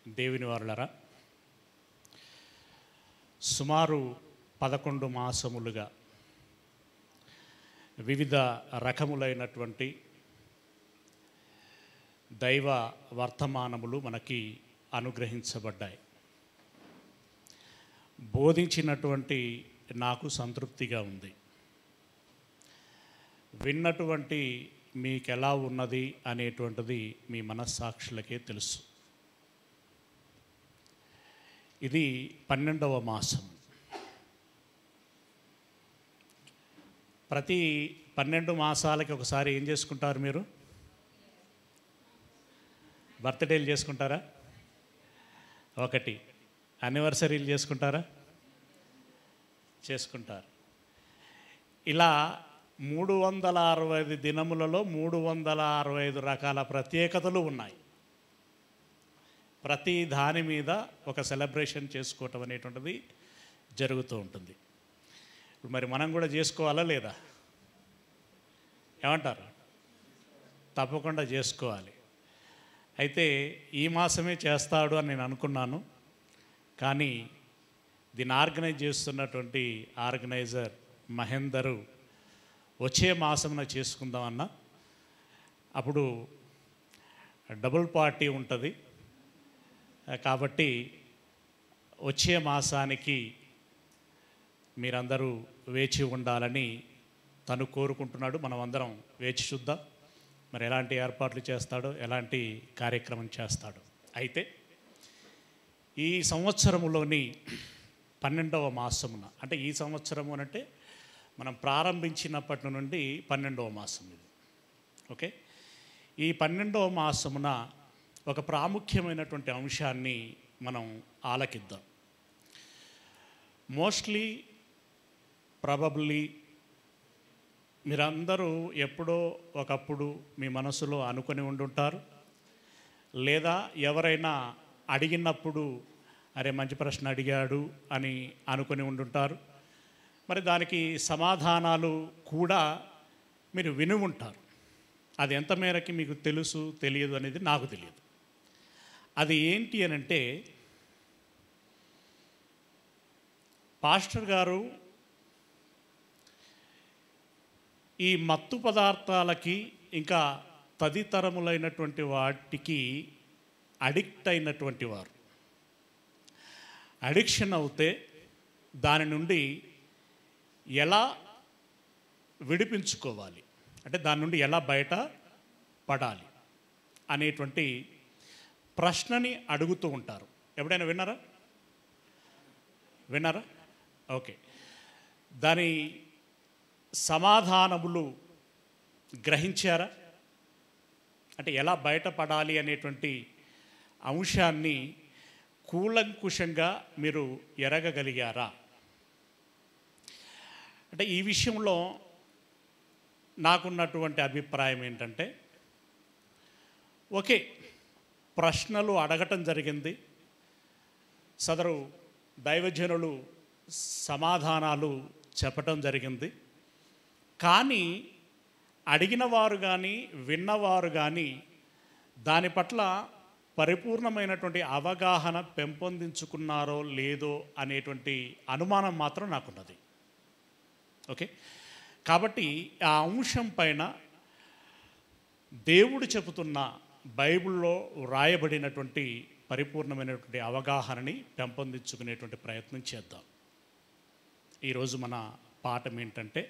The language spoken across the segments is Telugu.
దేవుని వారలరా, సుమారు 11 మాసములుగా వివిధ రకములైనటువంటి దైవ వర్తమానములు మనకి అనుగ్రహించబడ్డాయి. బోధించినటువంటి నాకు సంతృప్తిగా ఉంది. విన్నటువంటి మీకెలా ఉన్నది అనేటువంటిది మీ మనస్సాక్షులకే తెలుసు. ఇది 12వ మాసం. ప్రతి 12 మాసాలకి ఒకసారి ఏం చేసుకుంటారు మీరు? బర్త్డేలు చేసుకుంటారా? ఒకటి యానివర్సరీలు చేసుకుంటారా? చేసుకుంటారు. ఇలా 365 దినములలో 365 రకాల ప్రత్యేకతలు ఉన్నాయి. ప్రతి దాని మీద ఒక సెలబ్రేషన్ చేసుకోవటం అనేటువంటిది జరుగుతూ ఉంటుంది. ఇప్పుడు మరి మనం కూడా చేసుకోవాలా లేదా? ఏమంటారు? తప్పకుండా చేసుకోవాలి. అయితే ఈ మాసమే చేస్తాడు అని నేను అనుకున్నాను. కానీ దీన్ని ఆర్గనైజ్ చేస్తున్నటువంటి ఆర్గనైజర్ మహేందరు వచ్చే మాసమున చేసుకుందామన్నా, అప్పుడు డబుల్ పార్టీ ఉంటుంది కాబట్టి వచ్చే మాసానికి మీరందరూ వేచి ఉండాలని తను కోరుకుంటున్నాడు. మనం అందరం వేచి చూద్దాం మరి ఎలాంటి ఏర్పాట్లు చేస్తాడో, ఎలాంటి కార్యక్రమం చేస్తాడో. అయితే ఈ సంవత్సరములోని 12వ మాసమున, అంటే ఈ సంవత్సరము అంటే మనం ప్రారంభించినప్పటి నుండి 12వ మాసం ఇది. ఓకే, ఈ 12వ మాసమున ఒక ప్రాముఖ్యమైనటువంటి అంశాన్ని మనం ఆలకిద్దాం. మోస్ట్లీ ప్రాబబ్లీ మీరందరూ ఎప్పుడో ఒకప్పుడు మీ మనసులో అనుకొని ఉండుంటారు, లేదా ఎవరైనా అడిగినప్పుడు అరే మంచి ప్రశ్న అడిగాడు అని అనుకొని ఉండుంటారు. మరి దానికి సమాధానాలు కూడా మీరు విని ఉంటారు. అది ఎంత మేరకి మీకు తెలుసు తెలియదు అనేది నాకు తెలియదు. అది ఏంటి అని అంటే, పాస్టర్ గారు ఈ మత్తు పదార్థాలకి ఇంకా తదితరములైనటువంటి వాటికి అడిక్ట్ అయినటువంటి వారు. అడిక్షన్ అవుతే దాని నుండి ఎలా విడిపించుకోవాలి, అంటే దాని నుండి ఎలా బయట పడాలి అనేటువంటి ప్రశ్నని అడుగుతూ ఉంటారు. ఎప్పుడైనా విన్నారా? ఓకే, దాని సమాధానములు గ్రహించారా? అంటే ఎలా బయటపడాలి అనేటువంటి అంశాన్ని కూలంకుషంగా మీరు ఎరగగలిగారా? అంటే ఈ విషయంలో నాకున్నటువంటి అభిప్రాయం ఏంటంటే, ఓకే, ప్రశ్నలు అడగటం జరిగింది, సదరు దైవజనులు సమాధానాలు చెప్పటం జరిగింది. కానీ అడిగిన వారు కానీ విన్నవారు కానీ దాని పట్ల పరిపూర్ణమైనటువంటి అవగాహన పెంపొందించుకున్నారో లేదో అనేటువంటి అనుమానం మాత్రం నాకున్నది. ఓకే, కాబట్టి ఆ అంశం పైన దేవుడు చెబుతున్న బైబిల్లో వ్రాయబడినటువంటి పరిపూర్ణమైనటువంటి అవగాహనని పెంపొందించుకునేటువంటి ప్రయత్నం చేద్దాం. ఈరోజు మన పాఠం ఏంటంటే,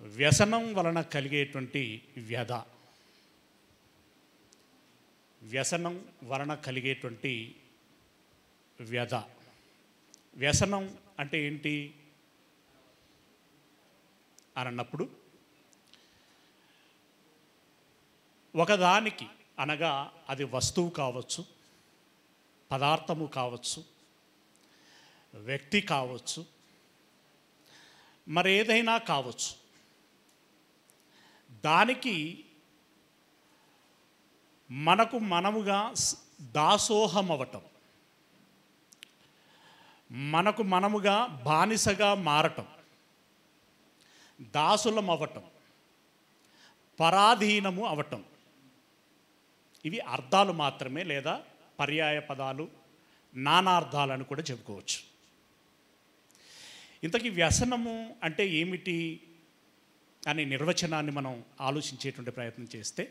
వ్యసనం వలన కలిగేటువంటి వ్యధ. వ్యసనం వలన కలిగేటువంటి వ్యధ. వ్యసనం అంటే ఏంటి అని అన్నప్పుడు, ఒకదానికి అనగా అది వస్తువు కావచ్చు, పదార్థము కావచ్చు, వ్యక్తి కావచ్చు, మరేదైనా కావచ్చు, దానికి మనకు మనముగా దాసోహం అవ్వటం, మనకు మనముగా బానిసగా మారటం, దాసులం అవ్వటం, పరాధీనము అవటం, ఇవి అర్థాలు మాత్రమే, లేదా పర్యాయ పదాలు, నానార్థాలను కూడా చెప్పుకోవచ్చు. ఇంతకీ వ్యసనము అంటే ఏమిటి అనే నిర్వచనాన్ని మనం ఆలోచించేటువంటి ప్రయత్నం చేస్తే,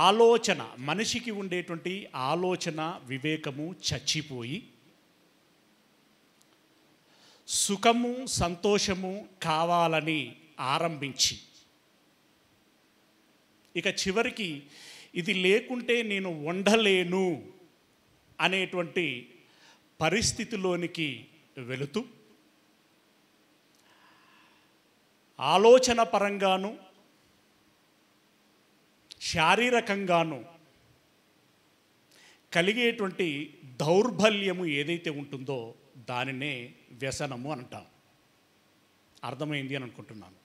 ఆలోచన, మనిషికి ఉండేటువంటి ఆలోచన వివేకము చచ్చిపోయి సుఖము సంతోషము కావాలని ఆరంభించి ఇక చివరికి ఇది లేకుంటే నేను ఉండలేను అనేటువంటి పరిస్థితిలోనికి వెళుతూ ఆలోచన పరంగాను శారీరకంగాను కలిగేటువంటి దౌర్బల్యము ఏదైతే ఉంటుందో దానినే వ్యసనము అంటాం. అర్థమైంది అని అనుకుంటున్నాను.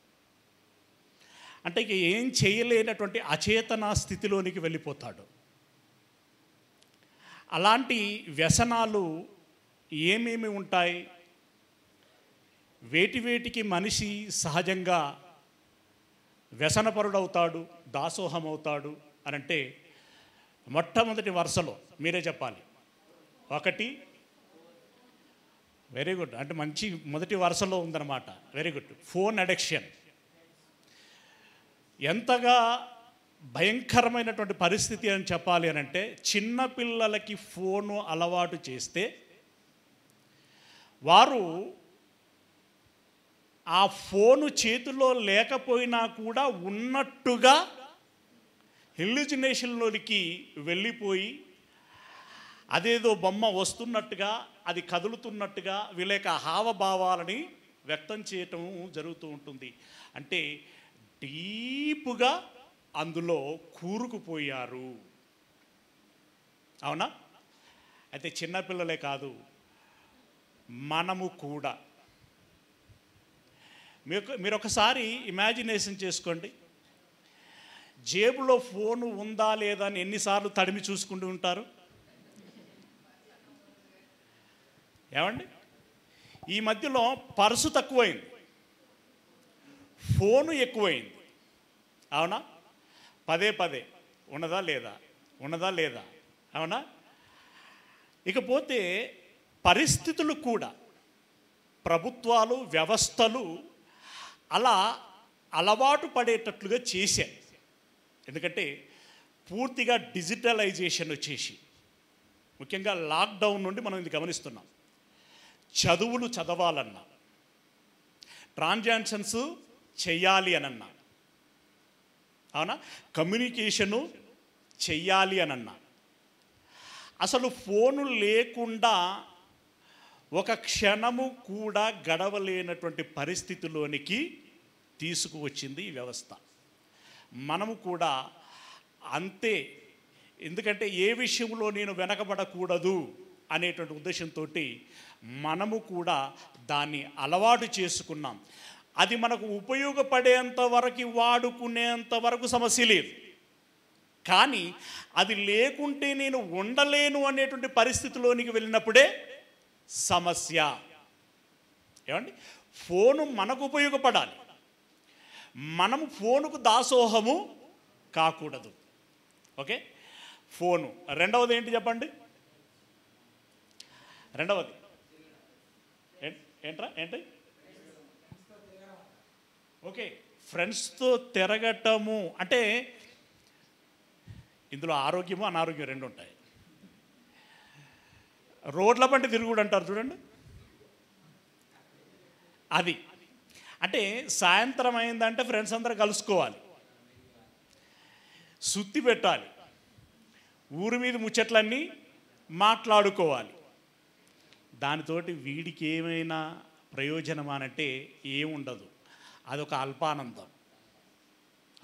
అంటే ఇక ఏం చేయలేనటువంటి అచేతన స్థితిలోనికి వెళ్ళిపోతాడు. అలాంటి వ్యసనాలు ఏమేమి ఉంటాయి, వేటికి మనిషి సహజంగా వ్యసనపరుడవుతాడు, దాసోహం అవుతాడు అని అంటే, మొట్టమొదటి వరుసలో మీరే చెప్పాలి. ఒకటి, వెరీ గుడ్, అంటే మంచి మొదటి వరుసలో ఉందన్నమాట. Very good. Phone addiction. ఎంతగా భయంకరమైనటువంటి పరిస్థితి అని చెప్పాలి అని అంటే, చిన్నపిల్లలకి ఫోను అలవాటు చేస్తే వారు ఆ ఫోను చేతిలో లేకపోయినా కూడా ఉన్నట్టుగా హెల్యూజినేషన్లోనికి వెళ్ళిపోయి అదేదో బొమ్మ వస్తున్నట్టుగా, అది కదులుతున్నట్టుగా వీళ్ళ యొక్క హావభావాలని వ్యక్తం చేయటం జరుగుతూ ఉంటుంది. అంటే డీప్గా అందులో కూరుకుపోయారు. అవునా? అయితే చిన్నపిల్లలే కాదు, మనము కూడా. మీరు ఒకసారి ఇమాజినేషన్ చేసుకోండి, జేబులో ఫోను ఉందా లేదా అని ఎన్నిసార్లు తడిమి చూసుకుంటూ ఉంటారు? ఏమండి? ఈ మధ్యలో పర్సు తక్కువైంది, ఫోను ఎక్కువైంది. అవునా? పదే ఉన్నదా లేదా? అవునా? ఇకపోతే పరిస్థితులు కూడా, ప్రభుత్వాలు, వ్యవస్థలు అలా అలవాటు పడేటట్లుగా చేశాయి. ఎందుకంటే పూర్తిగా డిజిటలైజేషన్ వచ్చేసి, ముఖ్యంగా లాక్డౌన్ నుండి మనం ఇది గమనిస్తున్నాం. చదువులు చదవాలన్నా, ట్రాన్సాక్షన్స్ చెయ్యాలి అనన్నా, అవునా, కమ్యూనికేషను చెయ్యాలి అనన్నా, అసలు ఫోను లేకుండా ఒక క్షణము కూడా గడవలేనటువంటి పరిస్థితిలోనికి తీసుకువచ్చింది ఈ వ్యవస్థ. మనము కూడా అంతే. ఎందుకంటే ఏ విషయంలో నేను వెనకబడకూడదు అనేటువంటి ఉద్దేశంతో మనము కూడా దాన్ని అలవాటు చేసుకున్నాం. అది మనకు ఉపయోగపడేంత వరకు, వాడుకునేంత వరకు సమస్య లేదు. కానీ అది లేకుంటే నేను ఉండలేను అనేటువంటి పరిస్థితిలోనికి వెళ్ళినప్పుడే సమస్య. ఏమండి? ఫోను మనకు ఉపయోగపడాలి, మనము ఫోనుకు దాసోహము కాకూడదు. ఓకే? ఫోను. రెండవది ఏంటి చెప్పండి? రెండవది ఏంటి? ఓకే, ఫ్రెండ్స్తో తిరగటము. అంటే ఇందులో ఆరోగ్యము అనారోగ్యం రెండు ఉంటాయి. రోడ్ల పంటి తిరుగుడు అంటారు చూడండి, అది. అంటే సాయంత్రం అయిందంటే ఫ్రెండ్స్ అందరూ కలుసుకోవాలి, సుత్తి పెట్టాలి, ఊరి మీద ముచ్చట్లన్నీ మాట్లాడుకోవాలి. దానితోటి వీడికి ఏమైనా ప్రయోజనం అనంటే ఏముండదు, అదొక అల్పానందం.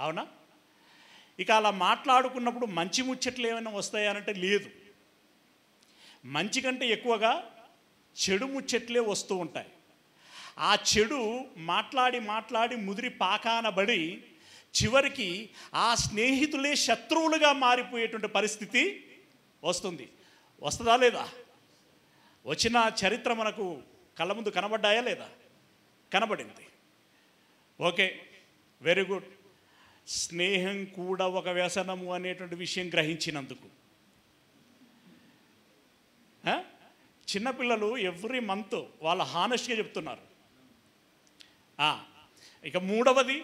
అవునా? ఇక అలా మాట్లాడుకున్నప్పుడు మంచి ముచ్చట్లు ఏమైనా వస్తాయనంటే లేదు. మంచి కంటే ఎక్కువగా చెడు ముచ్చట్లే వస్తూ ఉంటాయి. ఆ చెడు మాట్లాడి ముదిరి పాకానబడి చివరికి ఆ స్నేహితులే శత్రువులుగా మారిపోయేటువంటి పరిస్థితి వస్తుంది. వస్తుందా లేదా? వచ్చిన చరిత్ర మనకు కళ్ళ ముందు కనబడ్డాయా లేదా? కనబడింది. Okay, very good. స్నేహం కూడా ఒక వ్యసనము అనేటువంటి విషయం గ్రహించినందుకు. చిన్నపిల్లలు ఎవ్రీ మంత్ వాళ్ళు హానెస్ట్గా చెప్తున్నారు. ఇక మూడవది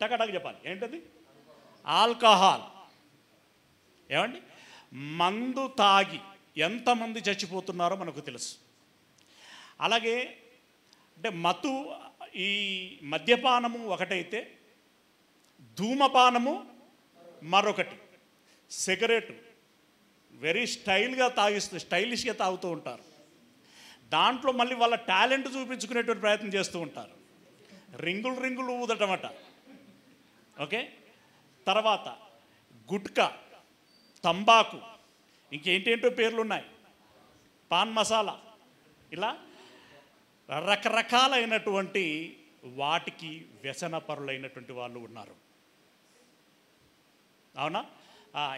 టకటక చెప్పాలి, ఏంటది? ఆల్కహాల్. ఏమండి, మందు తాగి ఎంతమంది చచ్చిపోతున్నారో మనకు తెలుసు. అలాగే అంటే ఈ మద్యపానము ఒకటైతే ధూమపానము మరొకటి. సిగరెట్ వెరీ స్టైలిష్గా తాగుతూ ఉంటారు. దాంట్లో మళ్ళీ వాళ్ళ టాలెంట్ చూపించుకునేటువంటి ప్రయత్నం చేస్తూ ఉంటారు. రింగులు ఊదటమట. ఓకే, తర్వాత గుట్కా, తంబాకు, ఇంకేంటేంటో పేర్లు ఉన్నాయి, పాన్ మసాలా, ఇలా రకరకాలైనటువంటి వాటికి వ్యసనపరులైనటువంటి వాళ్ళు ఉన్నారు. అవునా?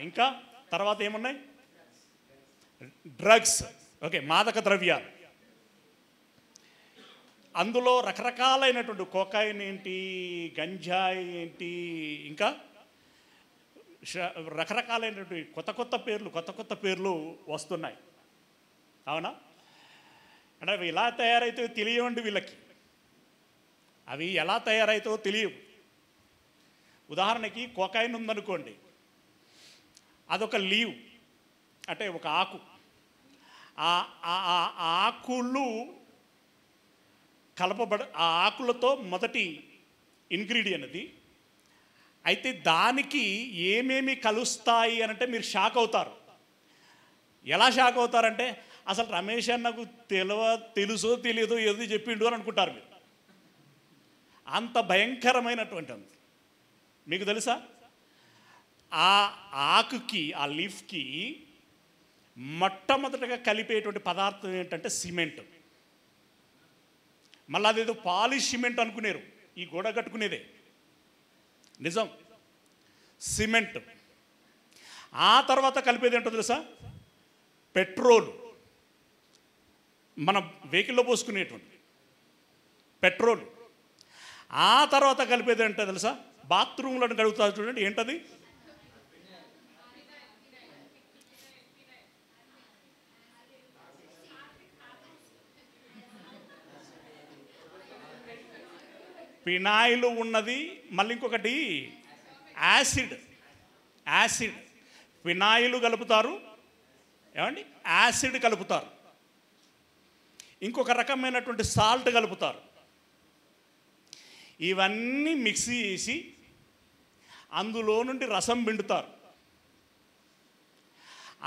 ఇంకా తర్వాత ఏమున్నాయి? డ్రగ్స్. ఓకే, మాదక ద్రవ్యాలు. అందులో రకరకాలైనటువంటి కోకాయిన్ ఏంటి, గంజాయి ఏంటి, ఇంకా రకరకాలైనటువంటి కొత్త పేర్లు వస్తున్నాయి. అవునా? అంటే అవి ఎలా తయారైతాయో తెలియవండి వీళ్ళకి. అవి ఎలా తయారైతాయో తెలియవు. ఉదాహరణకి కోకాయిన్ ఉందనుకోండి, అదొక లీవ్, అంటే ఒక ఆకు. ఆ ఆకులు ఆ ఆకులతో మొదటి ఇంగ్రీడియంట్ అది. అయితే దానికి ఏమేమి కలుస్తాయి అనంటే మీరు షాక్ అవుతారు. ఎలా షాక్ అవుతారంటే, అసలు రమేష్ అన్నకు తెలుసో తెలియదో ఏదో చెప్పిండు అని అనుకుంటారు మీరు. అంత భయంకరమైనటువంటి. మీకు తెలుసా, ఆ ఆకుకి, ఆ లీఫ్కి మొట్టమొదటిగా కలిపేటువంటి పదార్థం ఏంటంటే సిమెంట్. మళ్ళీ అదేదో పాలిష్ సిమెంట్ అనుకునేరు, ఈ గోడ కట్టుకునేదే నిజం, సిమెంట్. ఆ తర్వాత కలిపేది ఏంటో తెలుసా? పెట్రోల్. మన వెహికల్లో పోసుకునేటువంటి పెట్రోల్. ఆ తర్వాత కలిపేది ఏంటో తెలుసా? బాత్రూంలను కడుగుతారు చూడండి, ఏంటది? ఫినాయిల్ ఉన్నది, మళ్ళీ ఇంకొకటి యాసిడ్. ఫినాయిల్ కలుపుతారు, ఏమండి, యాసిడ్ కలుపుతారు, ఇంకొక రకమైనటువంటి సాల్ట్ కలుపుతారు. ఇవన్నీ మిక్సీ చేసి అందులో నుండి రసం పిండుతారు.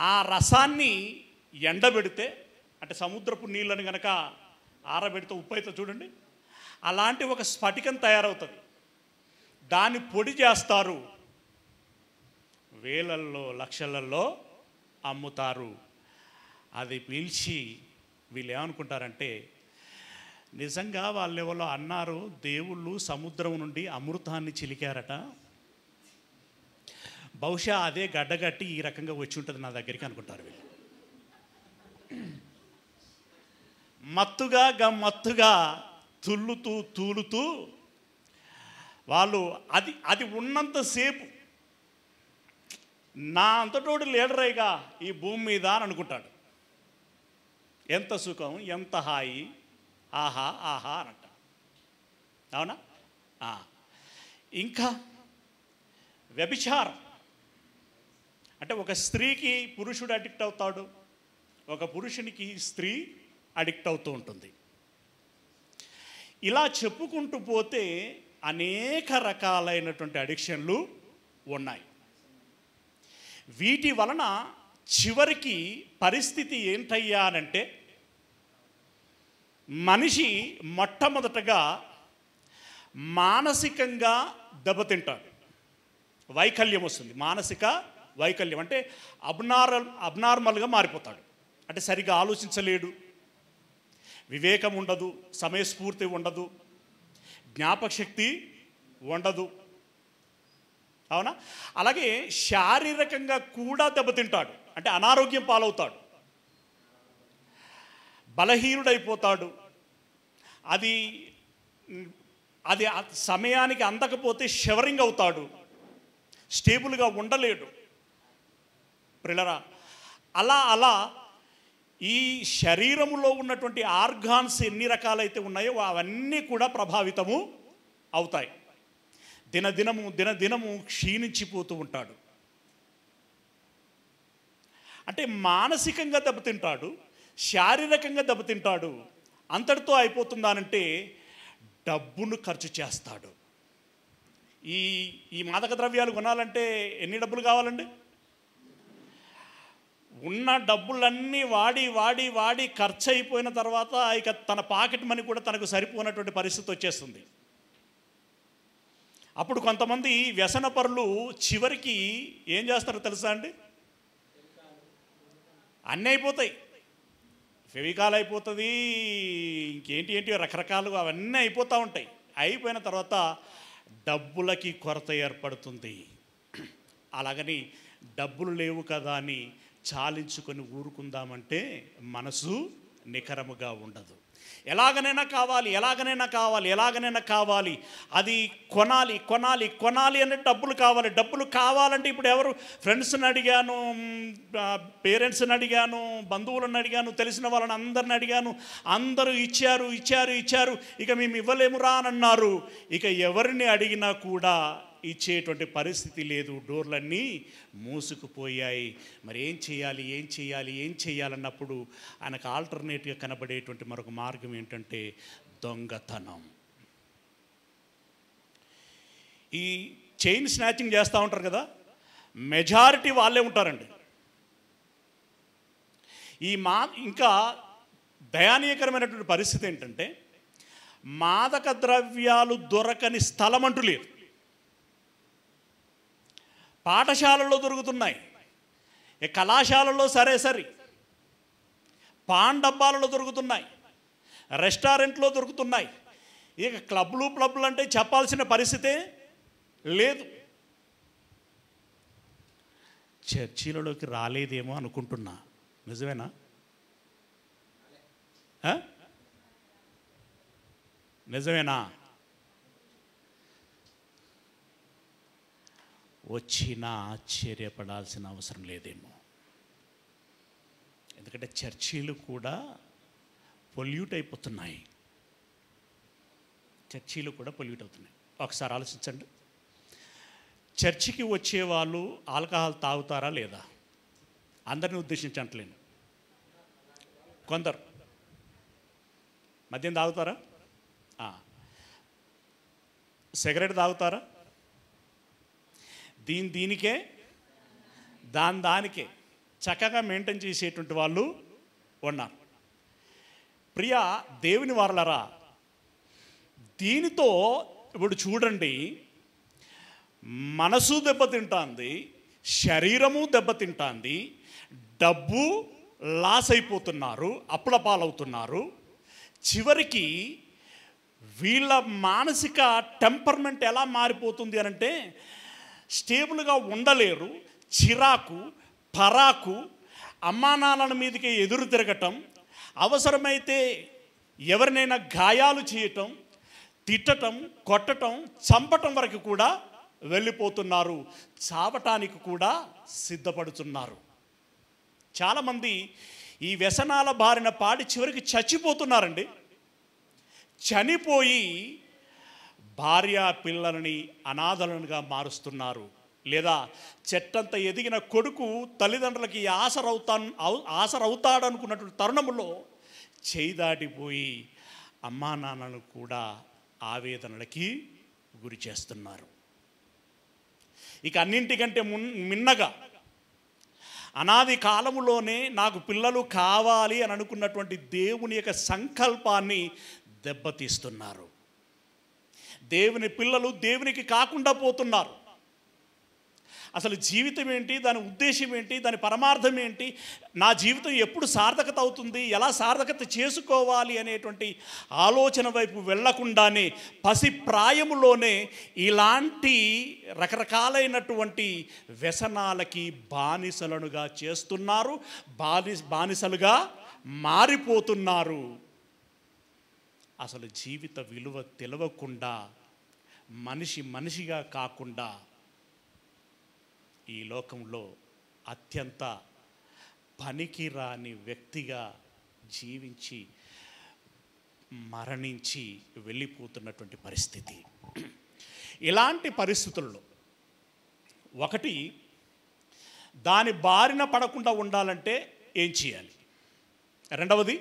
ఆ రసాన్ని ఎండబెడితే, అంటే సముద్రపు నీళ్ళని కనుక ఆరబెడితే ఉప్పు అయితే చూడండి, అలాంటి ఒక స్ఫటికం తయారవుతుంది. దాన్ని పొడి చేస్తారు, వేలల్లో లక్షలలో అమ్ముతారు. అది పీల్చి వీళ్ళు ఏమనుకుంటారంటే, నిజంగా వాళ్ళు ఎవరో అన్నారు, దేవుళ్ళు సముద్రం నుండి అమృతాన్ని చిలికారట, బహుశా అదే గడ్డగట్టి ఈ రకంగా వచ్చి ఉంటుంది నా దగ్గరికి అనుకుంటారు వీళ్ళు. మత్తుగా తూలుతూ వాళ్ళు అది ఉన్నంతసేపు నా అంతటోడు లీడరేగా ఈ భూమి మీద అని అనుకుంటాడు. ఎంత సుఖం, ఎంత హాయి, ఆహా అనంట. అవునా? ఇంకా వ్యభిచారం. అంటే ఒక స్త్రీకి పురుషుడు అడిక్ట్ అవుతాడు, ఒక పురుషునికి స్త్రీ అడిక్ట్ అవుతూ ఉంటుంది. ఇలా చెప్పుకుంటూ పోతే అనేక రకాలైనటువంటి అడిక్షన్లు ఉన్నాయి. వీటి వలన చివరికి పరిస్థితి ఏంటయ్యానంటే, మనిషి మొట్టమొదటగా మానసికంగా దెబ్బతింటాడు, వైకల్యం వస్తుంది. మానసిక వైకల్యం అంటే అబ్నార్మల్గా మారిపోతాడు. అంటే సరిగా ఆలోచించలేడు, వివేకం ఉండదు, సమయస్ఫూర్తి ఉండదు, జ్ఞాపకశక్తి ఉండదు. అవునా? అలాగే శారీరకంగా కూడా దెబ్బతింటాడు, అంటే అనారోగ్యం పాలవుతాడు, బలహీనుడైపోతాడు. అది సమయానికి అందకపోతే షవరింగ్ అవుతాడు, స్టేబుల్గా ఉండలేడు. ప్రియులారా, అలా అలా ఈ శరీరములో ఉన్నటువంటి ఆర్గాన్స్ ఎన్ని రకాలైతే ఉన్నాయో అవన్నీ కూడా ప్రభావితము అవుతాయి. దినదినము క్షీణించిపోతూ ఉంటాడు. అంటే మానసికంగా దెబ్బతింటాడు, శారీరకంగా దెబ్బతింటాడు. అంతటితో అయిపోతుందానంటే డబ్బును ఖర్చు చేస్తాడు. ఈ మాదక ద్రవ్యాలు కొనాలంటే ఎన్ని డబ్బులు కావాలండి? ఉన్న డబ్బులన్నీ వాడి వాడి వాడి ఖర్చు అయిపోయిన తర్వాత ఇక తన పాకెట్ మనీ కూడా తనకు సరిపోయినటువంటి పరిస్థితి వచ్చేస్తుంది. అప్పుడు కొంతమంది వ్యసనపరులు చివరికి ఏం చేస్తారో తెలుసా అండి? అన్నీ అయిపోతాయి, ఫెవికాల్ అయిపోతుంది, ఇంకేంటి రకరకాలుగా అవన్నీ అయిపోతూ ఉంటాయి. అయిపోయిన తర్వాత డబ్బులకి కొరత ఏర్పడుతుంది. అలాగని డబ్బులు లేవు కదా అని చాలించుకొని ఊరుకుందామంటే మనసు నికరముగా ఉండదు. ఎలాగనైనా కావాలి, అది కొనాలి అంటే డబ్బులు కావాలంటే ఇప్పుడు ఎవరు? ఫ్రెండ్స్ని అడిగాను, పేరెంట్స్ని అడిగాను, బంధువులను అడిగాను, తెలిసిన వాళ్ళని అందరిని అడిగాను. అందరూ ఇచ్చారు. ఇక మేము ఇవ్వలేమురా అని అన్నారు. ఇక ఎవరిని అడిగినా కూడా ఇచ్చేటువంటి పరిస్థితి లేదు, డోర్లన్నీ మూసుకుపోయాయి. మరి ఏం చేయాలన్నప్పుడు ఆయనకు ఆల్టర్నేటివ్గా కనబడేటువంటి మరొక మార్గం ఏంటంటే దొంగతనం. ఈ చైన్ స్నాచింగ్ చేస్తూ ఉంటారు కదా, మెజారిటీ వాళ్ళే ఉంటారండి. ఇంకా దయానీయకరమైనటువంటి పరిస్థితి ఏంటంటే మాదక ద్రవ్యాలు దొరకని స్థలం అంటూ లేదు. పాఠశాలల్లో దొరుకుతున్నాయి, కళాశాలల్లో సరే, పాన్ డబ్బాలలో దొరుకుతున్నాయి, రెస్టారెంట్లో దొరుకుతున్నాయి. ఇక క్లబ్లు అంటే చెప్పాల్సిన పరిస్థితే లేదు. చర్చిలలోకి రాలేదేమో అనుకుంటున్నా, నిజమేనా? నిజమేనా? వచ్చినా ఆశ్చర్యపడాల్సిన అవసరం లేదేమో. ఎందుకంటే చర్చీలు కూడా పొల్యూట్ అయిపోతున్నాయి. ఒకసారి ఆలోచించండి. చర్చికి వచ్చేవాళ్ళు ఆల్కహాల్ తాగుతారా లేదా? అందరిని ఉద్దేశించి అంటలేను, కొందరు మద్యం తాగుతారా? సిగరెట్ తాగుతారా? దీనికే దానికే చక్కగా మెయింటైన్ చేసేటువంటి వాళ్ళు ఉన్నారు. ప్రియా దేవుని వారలరా, దీనితో ఇప్పుడు చూడండి, మనసు దెబ్బతింటుంది, శరీరము దెబ్బతింటుంది, డబ్బు లాస్ అయిపోతున్నారు, అప్పుల పాలవుతున్నారు. చివరికి వీళ్ళ మానసిక టెంపర్మెంట్ ఎలా మారిపోతుంది అనంటే స్టేబుల్గా ఉండలేరు, చిరాకు, పరాకు, అమ్మానాన్నల మీదకి ఎదురు తిరగటం, అవసరమైతే ఎవరినైనా గాయాలు చేయటం, తిట్టటం, కొట్టటం, చంపటం వరకు కూడా వెళ్ళిపోతున్నారు. చావటానికి కూడా సిద్ధపడుతున్నారు. చాలామంది ఈ వ్యసనాల బారిన పాడి చివరికి చచ్చిపోతున్నారండి. చనిపోయి భార్య పిల్లలని అనాథలుగా మారుస్తున్నారు. లేదా చెట్టంత ఎదిగిన కొడుకు తల్లిదండ్రులకి ఆసరవుతాడనుకున్నటువంటి తరుణంలో చేయి దాటిపోయి అమ్మా నాన్నలను కూడా ఆవేదనలకి గురి చేస్తున్నారు. ఇక అన్నింటికంటే మిన్నగా అనాది కాలములోనే నాకు పిల్లలు కావాలి అని అనుకున్నటువంటి దేవుని యొక్క సంకల్పాన్ని దెబ్బతీస్తున్నారు. దేవుని పిల్లలు దేవునికి కాకుండా పోతున్నారు. అసలు జీవితం ఏంటి, దాని ఉద్దేశం ఏంటి, దాని పరమార్థం ఏంటి, నా జీవితం ఎప్పుడు సార్థకత అవుతుంది, ఎలా సార్థకత చేసుకోవాలి అనేటువంటి ఆలోచన వైపు వెళ్లకుండానే పసి ప్రాయములోనే ఇలాంటి రకరకాలైనటువంటి వ్యసనాలకి బానిసలుగా చేస్తున్నారు, బానిసలుగా మారిపోతున్నారు. అసలు జీవిత విలువ తెలవకుండా మనిషిగా కాకుండా ఈ లోకంలో అత్యంత పనికిరాని వ్యక్తిగా జీవించి మరణించి వెళ్ళిపోతున్నటువంటి పరిస్థితి. ఇలాంటి పరిస్థితుల్లో ఒకటి, దాని బారిన పడకుండా ఉండాలంటే ఏం చేయాలి? రెండవది,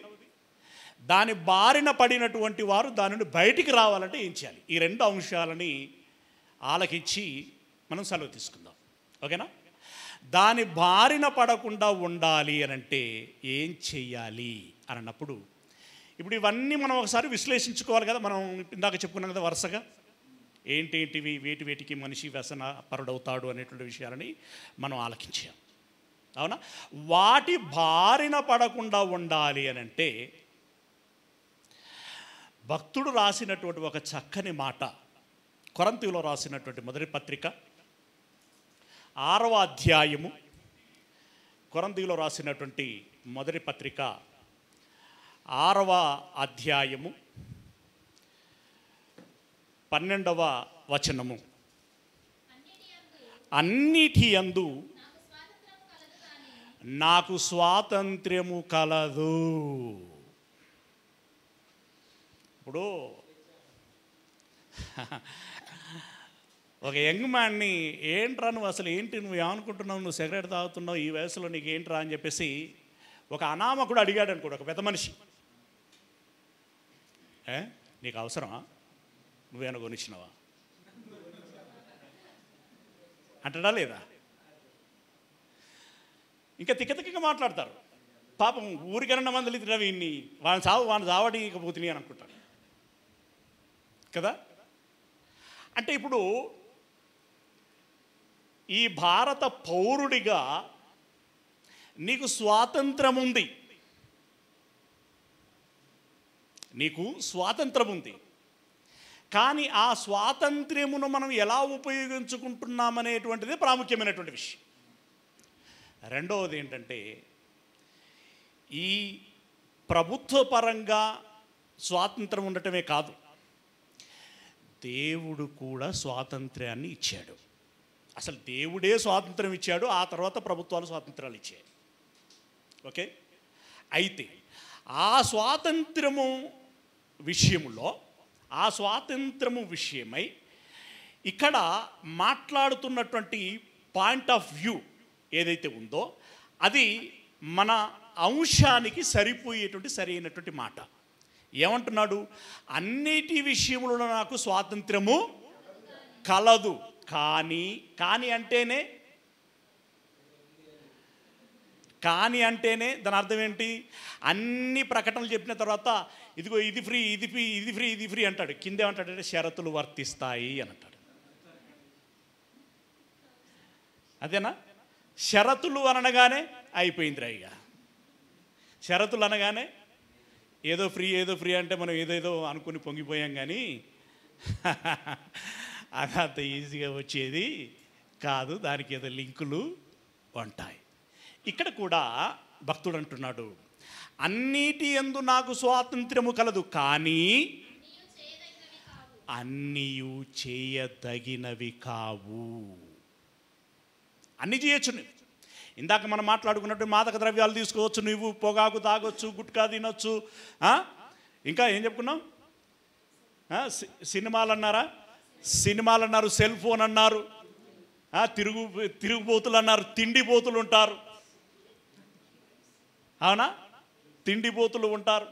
దాని బారిన పడినటువంటి వారు దాని నుండి బయటికి రావాలంటే ఏం చేయాలి? ఈ రెండు అంశాలని ఆలకించి మనం సెలవు తీసుకుందాం. ఓకేనా? దాని బారిన పడకుండా ఉండాలి అని అంటే ఏం చెయ్యాలి అని అన్నప్పుడు, ఇప్పుడు ఇవన్నీ మనం ఒకసారి విశ్లేషించుకోవాలి కదా. మనం ఇందాక చెప్పుకున్నాం కదా వరుసగా ఏంటేంటివి, వేటికి మనిషి వ్యసన పరుడవుతాడు అనేటువంటి విషయాలని మనం ఆలకించాం. అవునా? వాటి బారిన పడకుండా ఉండాలి అని అంటే భక్తుడు రాసినటువంటి ఒక చక్కని మాట, కొరింథీయులో రాసినటువంటి మొదటి పత్రిక 6వ అధ్యాయము, కొరింథీయులో రాసినటువంటి మొదటి పత్రిక 6వ అధ్యాయము 12వ వచనము. అన్నిటి యందు నాకు స్వాతంత్ర్యము కలదు. ఇప్పుడు ఒక యంగ్ మ్యాన్ని, ఏంట్రా నువ్వు, అసలు ఏంటి, నువ్వు ఏమనుకుంటున్నావు, నువ్వు సిగరెట్ తాగుతున్నావు, ఈ వయసులో నీకు ఏంట్రా అని చెప్పేసి ఒక అనామకుడు అడిగాడు అనుకోడు, ఒక పెద్ద మనిషి. నీకు అవసరమా, నువ్వేనా కొనిచ్చినావా అంటాడా లేదా? ఇంకా తిక్కగా మాట్లాడతారు. పాపం ఊరికన్నా మందలు ఇద్దరు వీడిని, వాడిని చావడికపోతున్నాయి అని అనుకుంటాడు కదా. అంటే ఇప్పుడు ఈ భారత పౌరుడిగా నీకు స్వాతంత్రం ఉంది, నీకు స్వాతంత్రం ఉంది. కానీ ఆ స్వాతంత్ర్యమును మనం ఎలా ఉపయోగించుకుంటున్నామనేటువంటిది ప్రాముఖ్యమైనటువంటి విషయం. రెండవది ఏంటంటే, ఈ ప్రభుత్వ పరంగా స్వాతంత్రం ఉండటమే కాదు, దేవుడు కూడా స్వాతంత్ర్యాన్ని ఇచ్చాడు. అసలు దేవుడే స్వాతంత్రం ఇచ్చాడు, ఆ తర్వాత ప్రభుత్వాలు స్వాతంత్రాలు ఇచ్చాయి. ఓకే. అయితే ఆ స్వాతంత్రము విషయంలో, ఆ స్వాతంత్రము విషయమై ఇక్కడ మాట్లాడుతున్నటువంటి పాయింట్ ఆఫ్ వ్యూ ఏదైతే ఉందో అది మన అంశానికి సరిపోయేటువంటి సరైనటువంటి మాట. ఏమంటున్నాడు? అన్నిటి విషయంలో నాకు స్వాతంత్రము కలదు. కానీ అంటేనే దాని అర్థం ఏంటి? అన్ని ప్రకటనలు చెప్పిన తర్వాత ఇదిగో ఇది ఫ్రీ, ఇది ఫ్రీ, ఇది ఫ్రీ, ఇది ఫ్రీ అంటాడు. కిందేమంటాడంటే షరతులు వర్తిస్తాయి అని అంటాడు. అదేనా? షరతులు అనగానే అయిపోయిందిరా. ఇక షరతులు అనగానే ఏదో ఫ్రీ అంటే మనం ఏదేదో అనుకుని పొంగిపోయాం. కానీ అది అంత ఈజీగా వచ్చేది కాదు, దానికి ఏదో లింకులు ఉంటాయి. ఇక్కడ కూడా భక్తుడు అంటున్నాడు, అన్నిటి యందు నాకు స్వాతంత్ర్యము కలదు, కానీ అన్నీయు చేయదగినవి కావు. అన్నీ చేయొచ్చు నువ్వు. ఇందాక మనం మాట్లాడుకున్నట్టు మాదక ద్రవ్యాలు తీసుకోవచ్చు, నువ్వు పొగాకు తాగొచ్చు, గుట్కా తినొచ్చు, ఇంకా ఏం చెప్పుకున్నాం, సినిమాలు అన్నారు, సెల్ ఫోన్ అన్నారు, తిరుగుబోతులు అన్నారు, తిండిపోతులు ఉంటారు. అవునా? తిండిపోతులు ఉంటారు.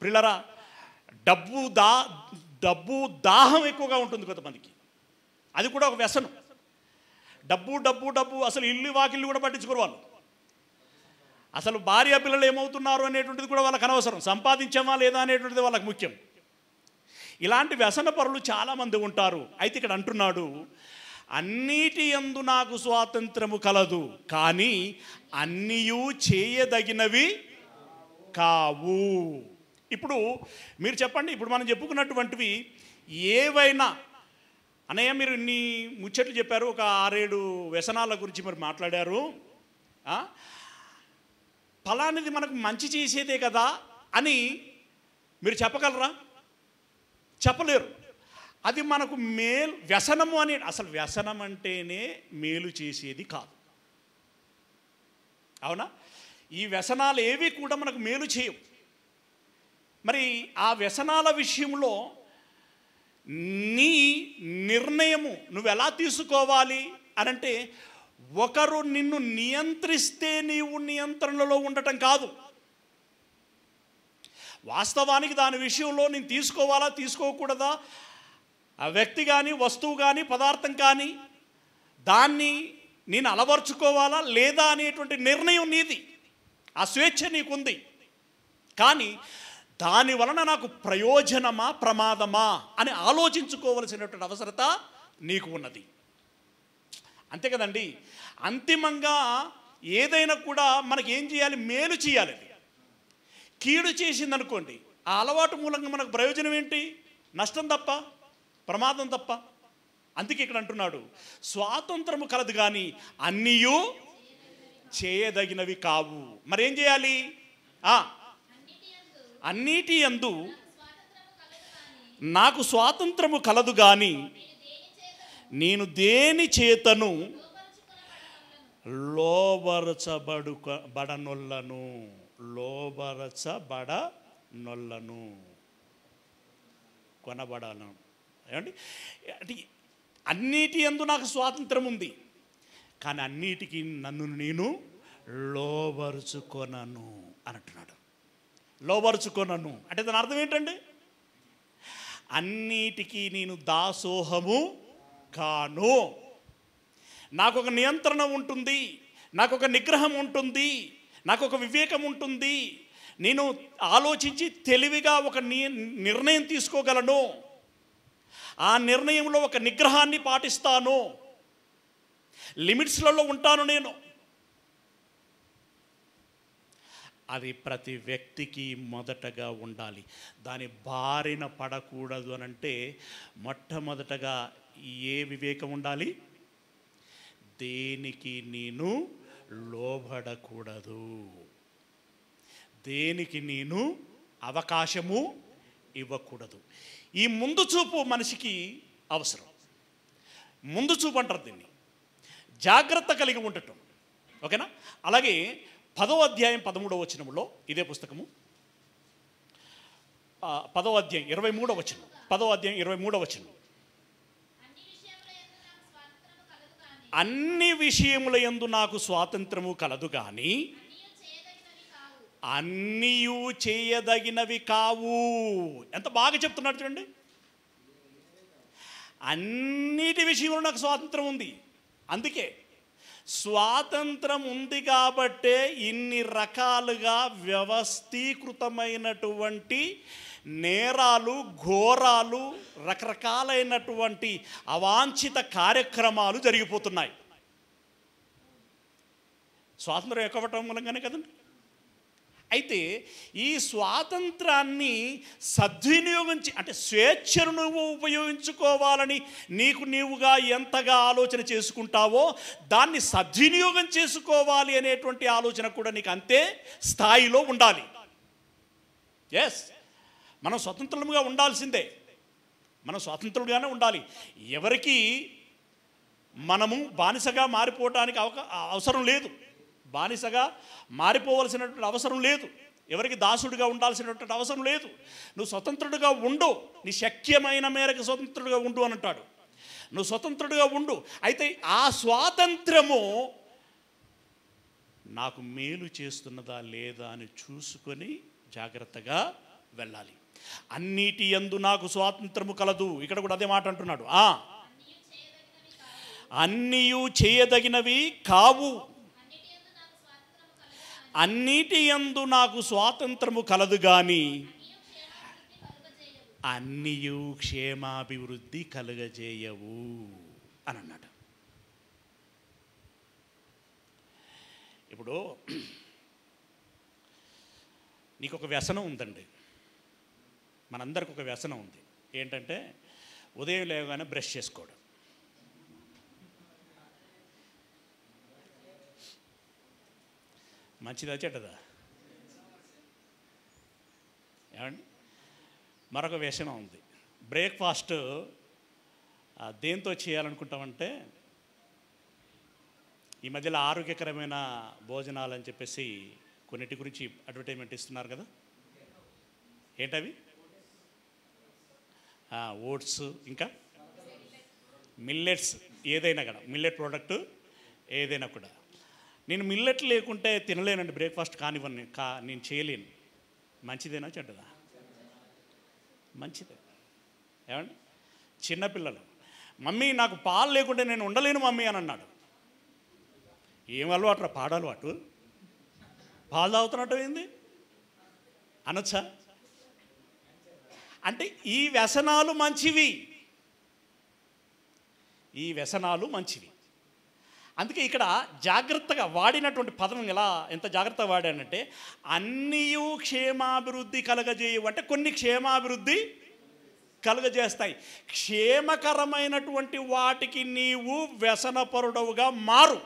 పిల్లరా, డబ్బు దాహం ఎక్కువగా ఉంటుంది కొంతమందికి. అది కూడా ఒక వ్యసనం. డబ్బు అసలు ఇల్లు వాకిళ్ళు కూడా పట్టించుకోరు వాళ్ళు. అసలు భార్య పిల్లలు ఏమవుతున్నారు అనేటువంటిది కూడా వాళ్ళకి అనవసరం. సంపాదించామా లేదా అనేటువంటిది వాళ్ళకి ముఖ్యం. ఇలాంటి వ్యసన పరులు చాలామంది ఉంటారు. అయితే ఇక్కడ అంటున్నాడు, అన్నిటి యందు నాకు స్వాతంత్రము కలదు, కానీ అన్నీయు చేయదగినవి కావు. ఇప్పుడు మీరు చెప్పండి, ఇప్పుడు మనం చెప్పుకున్నటువంటివి ఏవైనా, అన్నయ్య మీరు ఇన్ని ముచ్చట్లు చెప్పారు, ఒక 6-7 వ్యసనాల గురించి మీరు మాట్లాడారు, ఫలానిది మనకు మంచి చేసేదే కదా అని మీరు చెప్పగలరా? చెప్పలేరు. అది మనకు మేలు. వ్యసనము అని అసలు వ్యసనం అంటేనే మేలు చేసేది కాదు, అవునా? ఈ వ్యసనాలు ఏవి కూడా మనకు మేలు చేయవు. మరి ఆ వ్యసనాల విషయంలో నీ నిర్ణయము నువ్వు ఎలా తీసుకోవాలి అనంటే, ఒకరు నిన్ను నియంత్రిస్తే నీవు నియంత్రణలో ఉండటం కాదు. వాస్తవానికి దాని విషయంలో నేను తీసుకోవాలా తీసుకోకూడదా, ఆ వ్యక్తి కానీ వస్తువు కానీ పదార్థం కానీ దాన్ని నేను అలవర్చుకోవాలా లేదా అనేటువంటి నిర్ణయం నీది, ఆ స్వేచ్ఛ నీకుంది. కానీ దాని వలన నాకు ప్రయోజనమా ప్రమాదమా అని ఆలోచించుకోవలసినటువంటి అవసరత నీకు ఉన్నది, అంతే కదండి. అంతిమంగా ఏదైనా కూడా మనకి ఏం చేయాలి? మేలు చేయాలి. కీడు చేసిందనుకోండి, ఆ అలవాటు మూలంగా మనకు ప్రయోజనం ఏంటి? నష్టం తప్ప, ప్రమాదం తప్ప. అందుకే ఇక్కడ అంటున్నాడు, స్వాతంత్రము కలదు కానీ అన్నీయూ చేయదగినవి కావు. మరేం చేయాలి? అన్నిటి యందు నాకు స్వాతంత్రము కలదు కానీ నేను దేని చేతను లోబరచబడనొల్లను కొనబడను. ఏమండి అంటే అన్నిటి యందు నాకు స్వాతంత్రం ఉంది, కానీ అన్నిటికీ నన్ను నేను లోబరుచుకొనను అని అంటున్నాడు. లోబరుచుకొనను అంటే దాని అర్థం ఏంటండి? అన్నిటికీ నేను దాసోహము కాను. నాకు ఒక నియంత్రణ ఉంటుంది, నాకు ఒక నిగ్రహం ఉంటుంది, నాకు ఒక వివేకం ఉంటుంది. నేను ఆలోచించి తెలివిగా ఒక నిర్ణయం తీసుకోగలను. ఆ నిర్ణయంలో ఒక నిగ్రహాన్ని పాటిస్తాను, లిమిట్స్లలో ఉంటాను నేను. అది ప్రతి వ్యక్తికి మొదటగా ఉండాలి. దాని బారిన పడకూడదు అనంటే మొట్టమొదటగా ఏ వివేకం ఉండాలి? దేనికి నేను లోబడకూడదు, దేనికి నేను అవకాశము ఇవ్వకూడదు. ఈ ముందు చూపు మనిషికి అవసరం. ముందు చూపు అంటారు దీన్ని, జాగ్రత్త కలిగి ఉండటం. ఓకేనా? అలాగే 10వ అధ్యాయం 13వ వచనంలో ఇదే పుస్తకము 10వ అధ్యాయం 23వ వచనం, 10వ అధ్యాయం 23వ వచనం, అన్ని విషయముల యందు నాకు స్వాతంత్రము కలదు కానీ అన్నీయూ చేయదగినవి కావు. ఎంత బాగా చెప్తున్నాడు చూడండి. అన్నిటి విషయంలో నాకు స్వాతంత్రం ఉంది. అందుకే స్వాతంత్రం ఉంది కాబట్టే ఇన్ని రకాలుగా వ్యవస్థీకృతమైనటువంటి నేరాలు, ఘోరాలు, రకరకాలైనటువంటి అవాంఛిత కార్యక్రమాలు జరిగిపోతున్నాయి. స్వాతంత్రం ఎక్కువటం మూలంగానే కదండి. అయితే ఈ స్వాతంత్రాన్ని సద్వినియోగించి అంటే స్వేచ్ఛను నువ్వు ఉపయోగించుకోవాలని నీవుగా ఎంతగా ఆలోచన చేసుకుంటావో దాన్ని సద్వినియోగం చేసుకోవాలి అనేటువంటి ఆలోచన కూడా నీకు అంతే స్థాయిలో ఉండాలి. ఎస్, మనం స్వతంత్రులుగా ఉండాల్సిందే, మనం స్వాతంత్రులుగానే ఉండాలి. ఎవరికి మనము బానిసగా మారిపోవటానికి అవసరం లేదు, బానిసగా మారిపోవలసినటువంటి అవసరం లేదు, ఎవరికి దాసుడిగా ఉండాల్సినటువంటి అవసరం లేదు. నువ్వు స్వతంత్రుడిగా ఉండు, నీ శక్యమైన మేరకు స్వతంత్రుడిగా ఉండు అని అంటాడు. నువ్వు స్వతంత్రుడిగా ఉండు. అయితే ఆ స్వాతంత్రము నాకు మేలు చేస్తున్నదా లేదా అని చూసుకొని జాగ్రత్తగా వెళ్ళాలి. అన్నిటి యందు నాకు స్వాతంత్రము కలదు. ఇక్కడ కూడా అదే మాట అంటున్నాడు. అన్నీయూ చేయదగినవి కావు, అన్నిటి యందు నాకు స్వాతంత్రము కలదు కానీ అన్నీయూ క్షేమాభివృద్ధి కలుగజేయవు అని అన్నాడు. ఇప్పుడు నీకు ఒక వ్యసనం ఉందండి, మనందరికి ఒక వ్యసనం ఉంది. ఏంటంటే ఉదయం లేవగానే బ్రష్ చేసుకోవడం. మంచిదా చెడ్డదా? ఏమండి? మరొక వ్యసనం ఉంది, బ్రేక్ఫాస్ట్ దేంతో చేయాలనుకుంటామంటే, ఈ మధ్యలో ఆరోగ్యకరమైన భోజనాలు అని చెప్పేసి కొన్నిటి గురించి అడ్వర్టైజ్మెంట్ ఇస్తున్నారు కదా. ఏంటవి? ఓట్స్, ఇంకా మిల్లెట్స్. ఏదైనా కూడా మిల్లెట్ ప్రోడక్ట్ ఏదైనా కూడా. నేను మిల్లెట్ లేకుంటే తినలేనండి, బ్రేక్ఫాస్ట్ కానివ్వను, నేను చేయలేను. మంచిదేనా చెడ్డదా? మంచిదే. ఏమండి, చిన్నపిల్లలు, మమ్మీ నాకు పాలు లేకుంటే నేను ఉండలేను మమ్మీ అని అన్నాడు. ఏం అలవాటు? పాడలవాటు. పాలు తాగుతున్నట్టు ఏంది అనొచ్చా? అంటే ఈ వ్యసనాలు మంచివి, ఈ వ్యసనాలు మంచివి. అందుకే ఇక్కడ జాగ్రత్తగా వాడినటువంటి పదం ఎంత జాగ్రత్తగా వాడానంటే, అన్నీయు క్షేమాభివృద్ధి కలగజేయవు అంటే కొన్ని క్షేమాభివృద్ధి కలుగజేస్తాయి. క్షేమకరమైనటువంటి వాటికి నీవు వ్యసనపరుడవుగా మారు.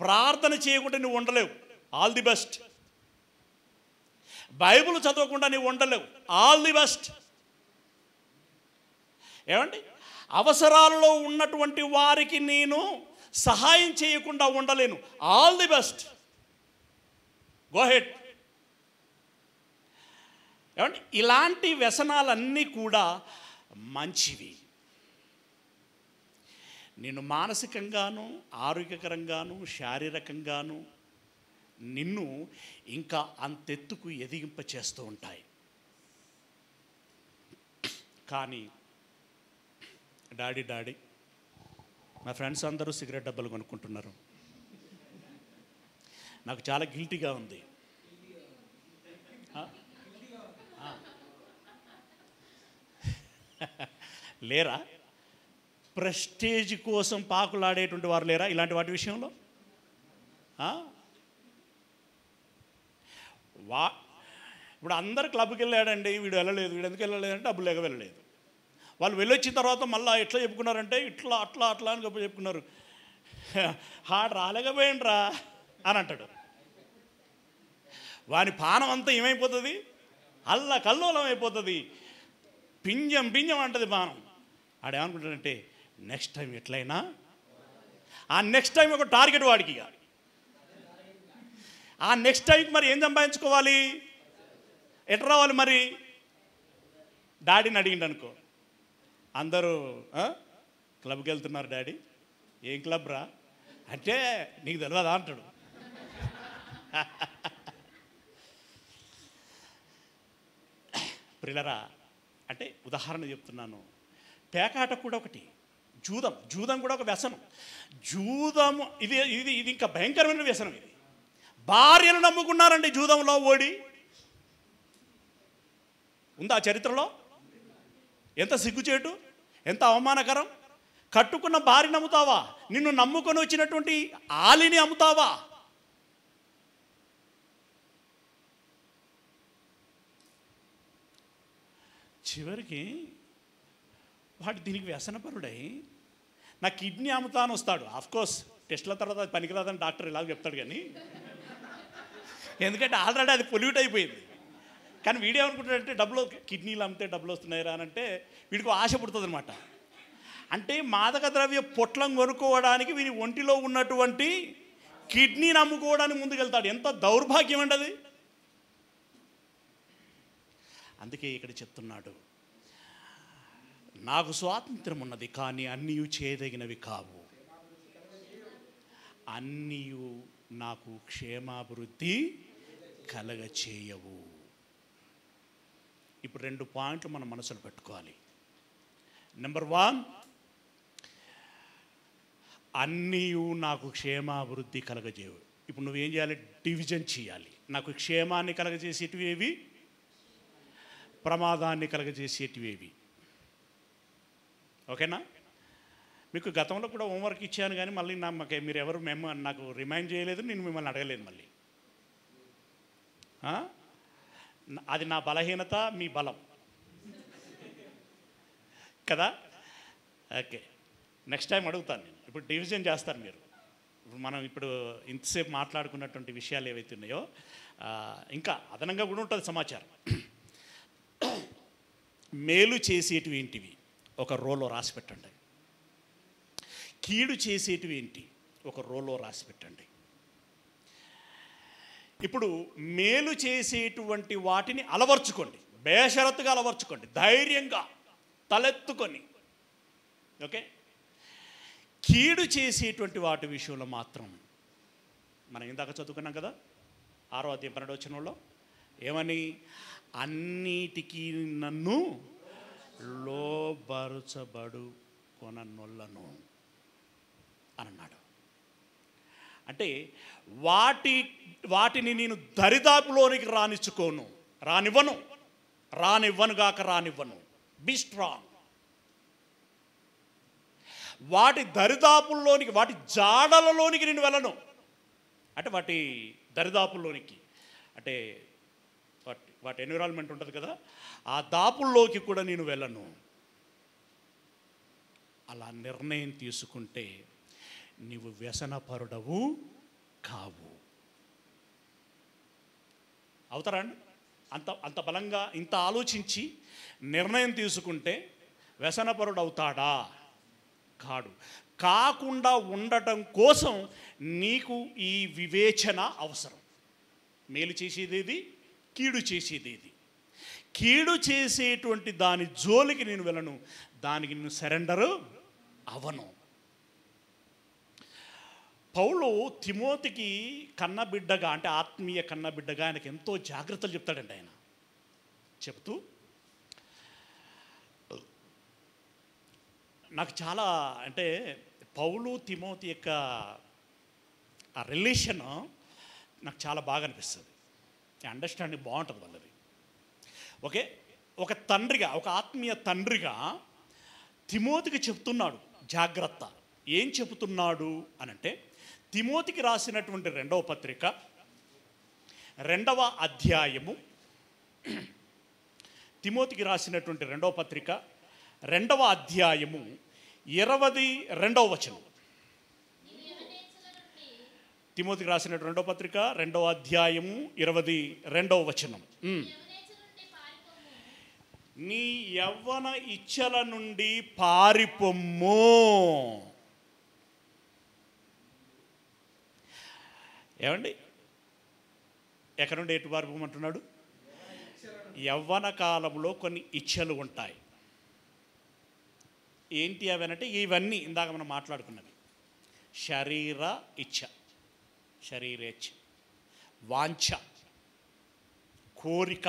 ప్రార్థన చేయకుండా నువ్వు ఉండలేవు, ఆల్ ది బెస్ట్. బైబిల్ చదవకుండా నువ్వు ఉండలేవు, ఆల్ ది బెస్ట్. ఏమండి, అవసరాలలో ఉన్నటువంటి వారికి నేను సహాయం చేయకుండా ఉండలేను, all the best, go head. ఏమండి, ఇలాంటి వ్యసనాలన్నీ కూడా మంచివి. నిన్ను మానసికంగాను, ఆరోగ్యకరంగాను, శారీరకంగాను నిన్ను ఇంకా అంతెత్తుకు ఎదిగింప చేస్తూ ఉంటాయి. కానీ డాడీ మా ఫ్రెండ్స్ అందరూ సిగరెట్ డబ్బాలు కొనుక్కుంటున్నారు, నాకు చాలా గిల్టీగా ఉంది. లేరా? ప్రెస్టేజ్ కోసం పాకులాడేటువంటి వారు లేరా ఇలాంటి వాటి విషయంలో? ఇప్పుడు అందరు క్లబ్కి వెళ్ళాడండి, వీడు వెళ్ళలేదు, వీడు ఎందుకు వెళ్ళలేదంటే డబ్బులు లేక వెళ్ళలేదు. వాళ్ళు వెళ్ళొచ్చిన తర్వాత మళ్ళీ ఎట్లా చెప్పుకున్నారంటే, ఇట్లా అట్లా అని గొప్ప చెప్పుకున్నారు. హాడు రాలేకపోయిండ్రా అని అంటాడు. వాని పానం అంతా ఏమైపోతుంది? కల్లోలం అయిపోతుంది, పింజం అంటది పానం. ఆడేమనుకుంటాడంటే, నెక్స్ట్ టైం ఎట్లయినా, ఆ నెక్స్ట్ టైం ఒక టార్గెట్ వాడికి. ఆ నెక్స్ట్ టైంకి మరి ఏం సంపాదించుకోవాలి, ఎట్లా రావాలి మరి? డాడీని అడిగిండు అనుకో, అందరూ క్లబ్కి వెళ్తున్నారు డాడీ. ఏం క్లబ్ రా అంటే, నీకు తెలియదా అంటాడు. ప్రిలరా, అంటే ఉదాహరణ చెప్తున్నాను. పేకాట కూడా ఒకటి, జూదం కూడా ఒక వ్యసనం. జూదము ఇది ఇంకా భయంకరమైన వ్యసనం. ఇది భార్యను నమ్ముకున్నారండి జూదంలో ఓడి. ఉందా చరిత్రలో? ఎంత సిగ్గుచేటు, ఎంత అవమానకరం. కట్టుకున్న భార్యను అమ్ముతావా? నిన్ను నమ్ముకొని వచ్చినటువంటి ఆలిని అమ్ముతావా? చివరికి వాడు దీనికి వ్యసనపరుడై నా కిడ్నీ అమ్ముతాను వస్తాడు. ఆఫ్కోర్స్ టెస్ట్ల తర్వాత అది పనికిరాదని డాక్టర్ ఇలాగ చెప్తాడు, కానీ ఎందుకంటే ఆల్రెడీ అది పొల్యూట్ అయిపోయింది. కానీ వీడియో అనుకుంటాడంటే, డబ్బులు కిడ్నీలు అమ్మితే డబ్బులు వస్తున్నాయిరా అని అంటే వీడికి ఆశ పుడుతుంది అనమాట. అంటే మాదక ద్రవ్య పొట్లం కొనుక్కోవడానికి వీని ఒంటిలో ఉన్నటువంటి కిడ్నీని అమ్ముకోవడానికి ముందుకెళ్తాడు. ఎంత దౌర్భాగ్యం అండి అది. అందుకే ఇక్కడ చెప్తున్నాడు, నాకు స్వాతంత్రం ఉన్నది కానీ అన్నీ చేయదగినవి కావు, అన్నీ నాకు క్షేమాభివృద్ధి కలగచేయవు. ఇప్పుడు 2 పాయింట్లు మనం మనసులో పెట్టుకోవాలి. నెంబర్ 1, అన్నీ నాకు క్షేమాభివృద్ధి కలగజేయవు. ఇప్పుడు నువ్వేం చేయాలి? డివిజన్ చేయాలి. నాకు క్షేమాన్ని కలగజేసేటివేవి, ప్రమాదాన్ని కలగజేసేటివేవి. ఓకేనా? మీకు గతంలో కూడా హోంవర్క్ ఇచ్చాను, కానీ మళ్ళీ మీరు ఎవరు నాకు రిమైండ్ చేయలేదు, నేను మిమ్మల్ని అడగలేదు మళ్ళీ. అది నా బలహీనత, మీ బలం కదా. ఓకే, నెక్స్ట్ టైం అడుగుతాను నేను. ఇప్పుడు డివిజన్ చేస్తారు మీరు. ఇప్పుడు మనం ఇంతసేపు మాట్లాడుకున్నటువంటి విషయాలు ఏవైతే ఉన్నాయో ఇంకా అదనంగా కూడా ఉంటుంది సమాచారం. మేలు చేసేటివి ఏంటివి, ఒక రోలో రాసి పెట్టండి. కీడు చేసేటివి ఏంటి ఒక రోలో రాసి పెట్టండి. ఇప్పుడు మేలు చేసేటువంటి వాటిని అలవర్చుకోండి, బేషరతుగా అలవర్చుకోండి, ధైర్యంగా తలెత్తుకొని. ఓకే, కీడు చేసేటువంటి వాటి విషయంలో మాత్రం మనం ఇందాక చదువుకున్నాం కదా 6వ అధ్యాయం 12వ వచనంలో ఏమని, అన్నిటికీ నన్ను లోబరుచబడు కొననొల్లను అని అన్నాడు. అంటే వాటిని నేను దరిదాపులోనికి రానివ్వను. Be strong. వాటి దరిదాపుల్లోనికి, వాటి జాడలలోనికి నేను వెళ్ళను. అంటే వాటి దరిదాపుల్లోనికి అంటే వాటి ఎన్విరాన్మెంట్ ఉంటుంది కదా, ఆ దాపుల్లోకి కూడా నేను వెళ్ళను. అలా నిర్ణయం తీసుకుంటే నీవు వ్యసనపరుడవు కావు. అవుతారా అండి? అంత బలంగా ఇంత ఆలోచించి నిర్ణయం తీసుకుంటే వ్యసనపరుడు అవుతాడా? కాడు. కాకుండా ఉండటం కోసం నీకు ఈ వివేచన అవసరం. మేలు చేసేదేది, కీడు చేసేదేది. కీడు చేసేటువంటి దాని జోలికి నేను వెళ్ళను, దానికి నేను సరెండరు అవను. పౌలు తిమోతికి కన్నబిడ్డగా, అంటే ఆత్మీయ కన్నబిడ్డగా ఆయనకు ఎంతో జాగ్రత్తలు చెప్తాడండి. ఆయన చెప్తూ నాకు చాలా, అంటే పౌలు తిమోతి యొక్క ఆ రిలేషన్ నాకు చాలా బాగా అనిపిస్తుంది. అండర్స్టాండింగ్ బాగుంటుంది వాళ్ళది. ఓకే, ఒక తండ్రిగా, ఒక ఆత్మీయ తండ్రిగా తిమోతికి చెప్తున్నాడు జాగ్రత్త. ఏం చెబుతున్నాడు అనంటే, తిమోతికి రాసినటువంటి 2వ పత్రిక 2వ అధ్యాయము, తిమోతికి రాసినటువంటి 2వ పత్రిక 2వ అధ్యాయము 22వ వచనం. తిమోతికి రాసినటువంటి 2వ పత్రిక 2వ అధ్యాయము 22వ వచనం. నీ యవ్వన ఇచ్చల నుండి పారిపొమ్ము. ఏమండి, ఎక్కడి నుండి ఎటు పారిపోమంటున్నాడు? యవ్వన కాలంలో కొన్ని ఇచ్చలు ఉంటాయి. ఏంటి అవి అంటే, ఇవన్నీ ఇందాక మనం మాట్లాడుకున్నవి. శరీరేచ్ఛ, వాంఛ, కోరిక.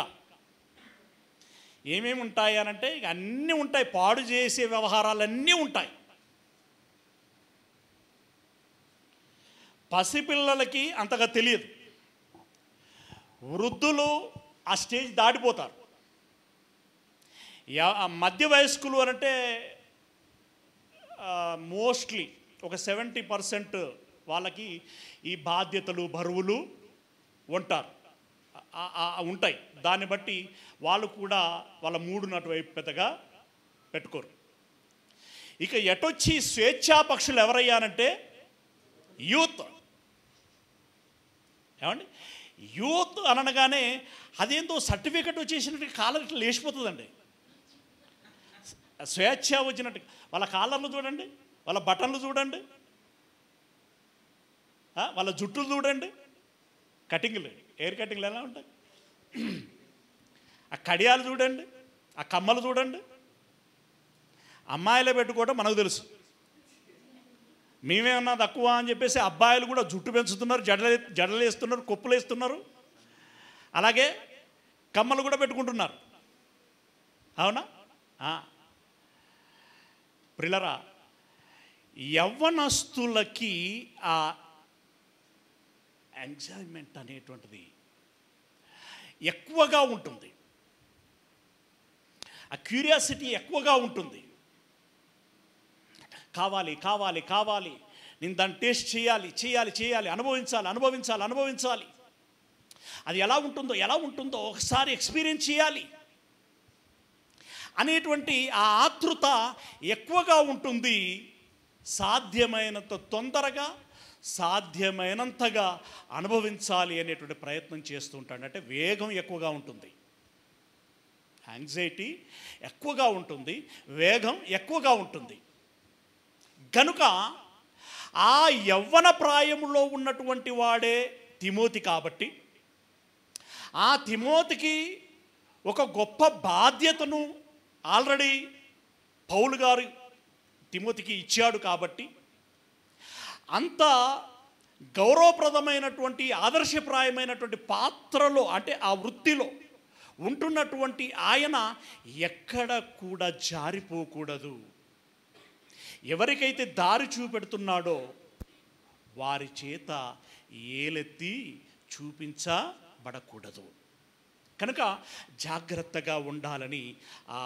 ఏమేమి ఉంటాయి అనంటే ఇక అన్నీ ఉంటాయి. పాడు చేసే వ్యవహారాలన్నీ ఉంటాయి. పసిపిల్లలకి అంతగా తెలియదు. వృద్ధులు ఆ స్టేజ్ దాటిపోతారు. మధ్య వయస్కులు అనంటే మోస్ట్లీ ఒక 70% వాళ్ళకి ఈ బాధ్యతలు, బరువులు ఉంటాయి. దాన్ని బట్టి వాళ్ళు కూడా వాళ్ళ మూడును అటువైపు పెద్దగా పెట్టుకోరు. ఇక ఎటొచ్చి స్వేచ్ఛాపక్షులు ఎవరయ్యానంటే యూత్. ఏమండి, యూత్ అనగానే అదేందో సర్టిఫికెట్ వచ్చేసినట్టు కాలర్ ఇట్లా లేచిపోతుందండి. స్వేచ్ఛ వచ్చినట్టు వాళ్ళ కాలర్లు చూడండి, వాళ్ళ బటన్లు చూడండి, వాళ్ళ జుట్టులు చూడండి, కటింగ్లు, హెయిర్ కటింగ్లు ఎలా ఉంటాయి, ఆ కడియాలు చూడండి, ఆ కమ్మలు చూడండి. అమ్మాయిలే పెట్టుకోవడం మనకు తెలుసు. మేమేమన్నా తక్కువ అని చెప్పేసి అబ్బాయిలు కూడా జుట్టు పెంచుతున్నారు, జడలు వేస్తున్నారు, కొప్పులు వేస్తున్నారు, అలాగే కమ్మలు కూడా పెట్టుకుంటున్నారు. అవునా? ప్రిలరా, యవ్వనస్తులకి ఆ ఎంజాయ్మెంట్ అనేటువంటిది ఎక్కువగా ఉంటుంది. ఆ క్యూరియాసిటీ ఎక్కువగా ఉంటుంది. కావాలి కావాలి కావాలి, నేను దాన్ని టేస్ట్ చేయాలి, అనుభవించాలి. అది ఎలా ఉంటుందో ఒకసారి ఎక్స్పీరియన్స్ చేయాలి అనేటువంటి ఆ ఆతృత ఎక్కువగా ఉంటుంది. సాధ్యమైనంత తొందరగా, సాధ్యమైనంతగా అనుభవించాలి అనేటువంటి ప్రయత్నం చేస్తూ ఉంటాడు. అంటే వేగం ఎక్కువగా ఉంటుంది. యాంగ్జైటీ ఎక్కువగా ఉంటుంది, వేగం ఎక్కువగా ఉంటుంది. కనుక ఆ యవ్వన ప్రాయములో ఉన్నటువంటి వాడే తిమోతి కాబట్టి ఆ తిమోతికి ఒక గొప్ప బాధ్యతను ఆల్రెడీ పౌలు గారు తిమోతికి ఇచ్చాడు కాబట్టి అంత గౌరవప్రదమైనటువంటి ఆదర్శప్రాయమైనటువంటి పాత్రలో అంటే ఆ వృత్తిలో ఉంటున్నటువంటి ఆయన ఎక్కడ కూడా జారిపోకూడదు. ఎవరికైతే దారి చూపెడుతున్నాడో వారి చేత ఏలెత్తి చూపించబడకూడదు. కనుక జాగ్రత్తగా ఉండాలని ఆ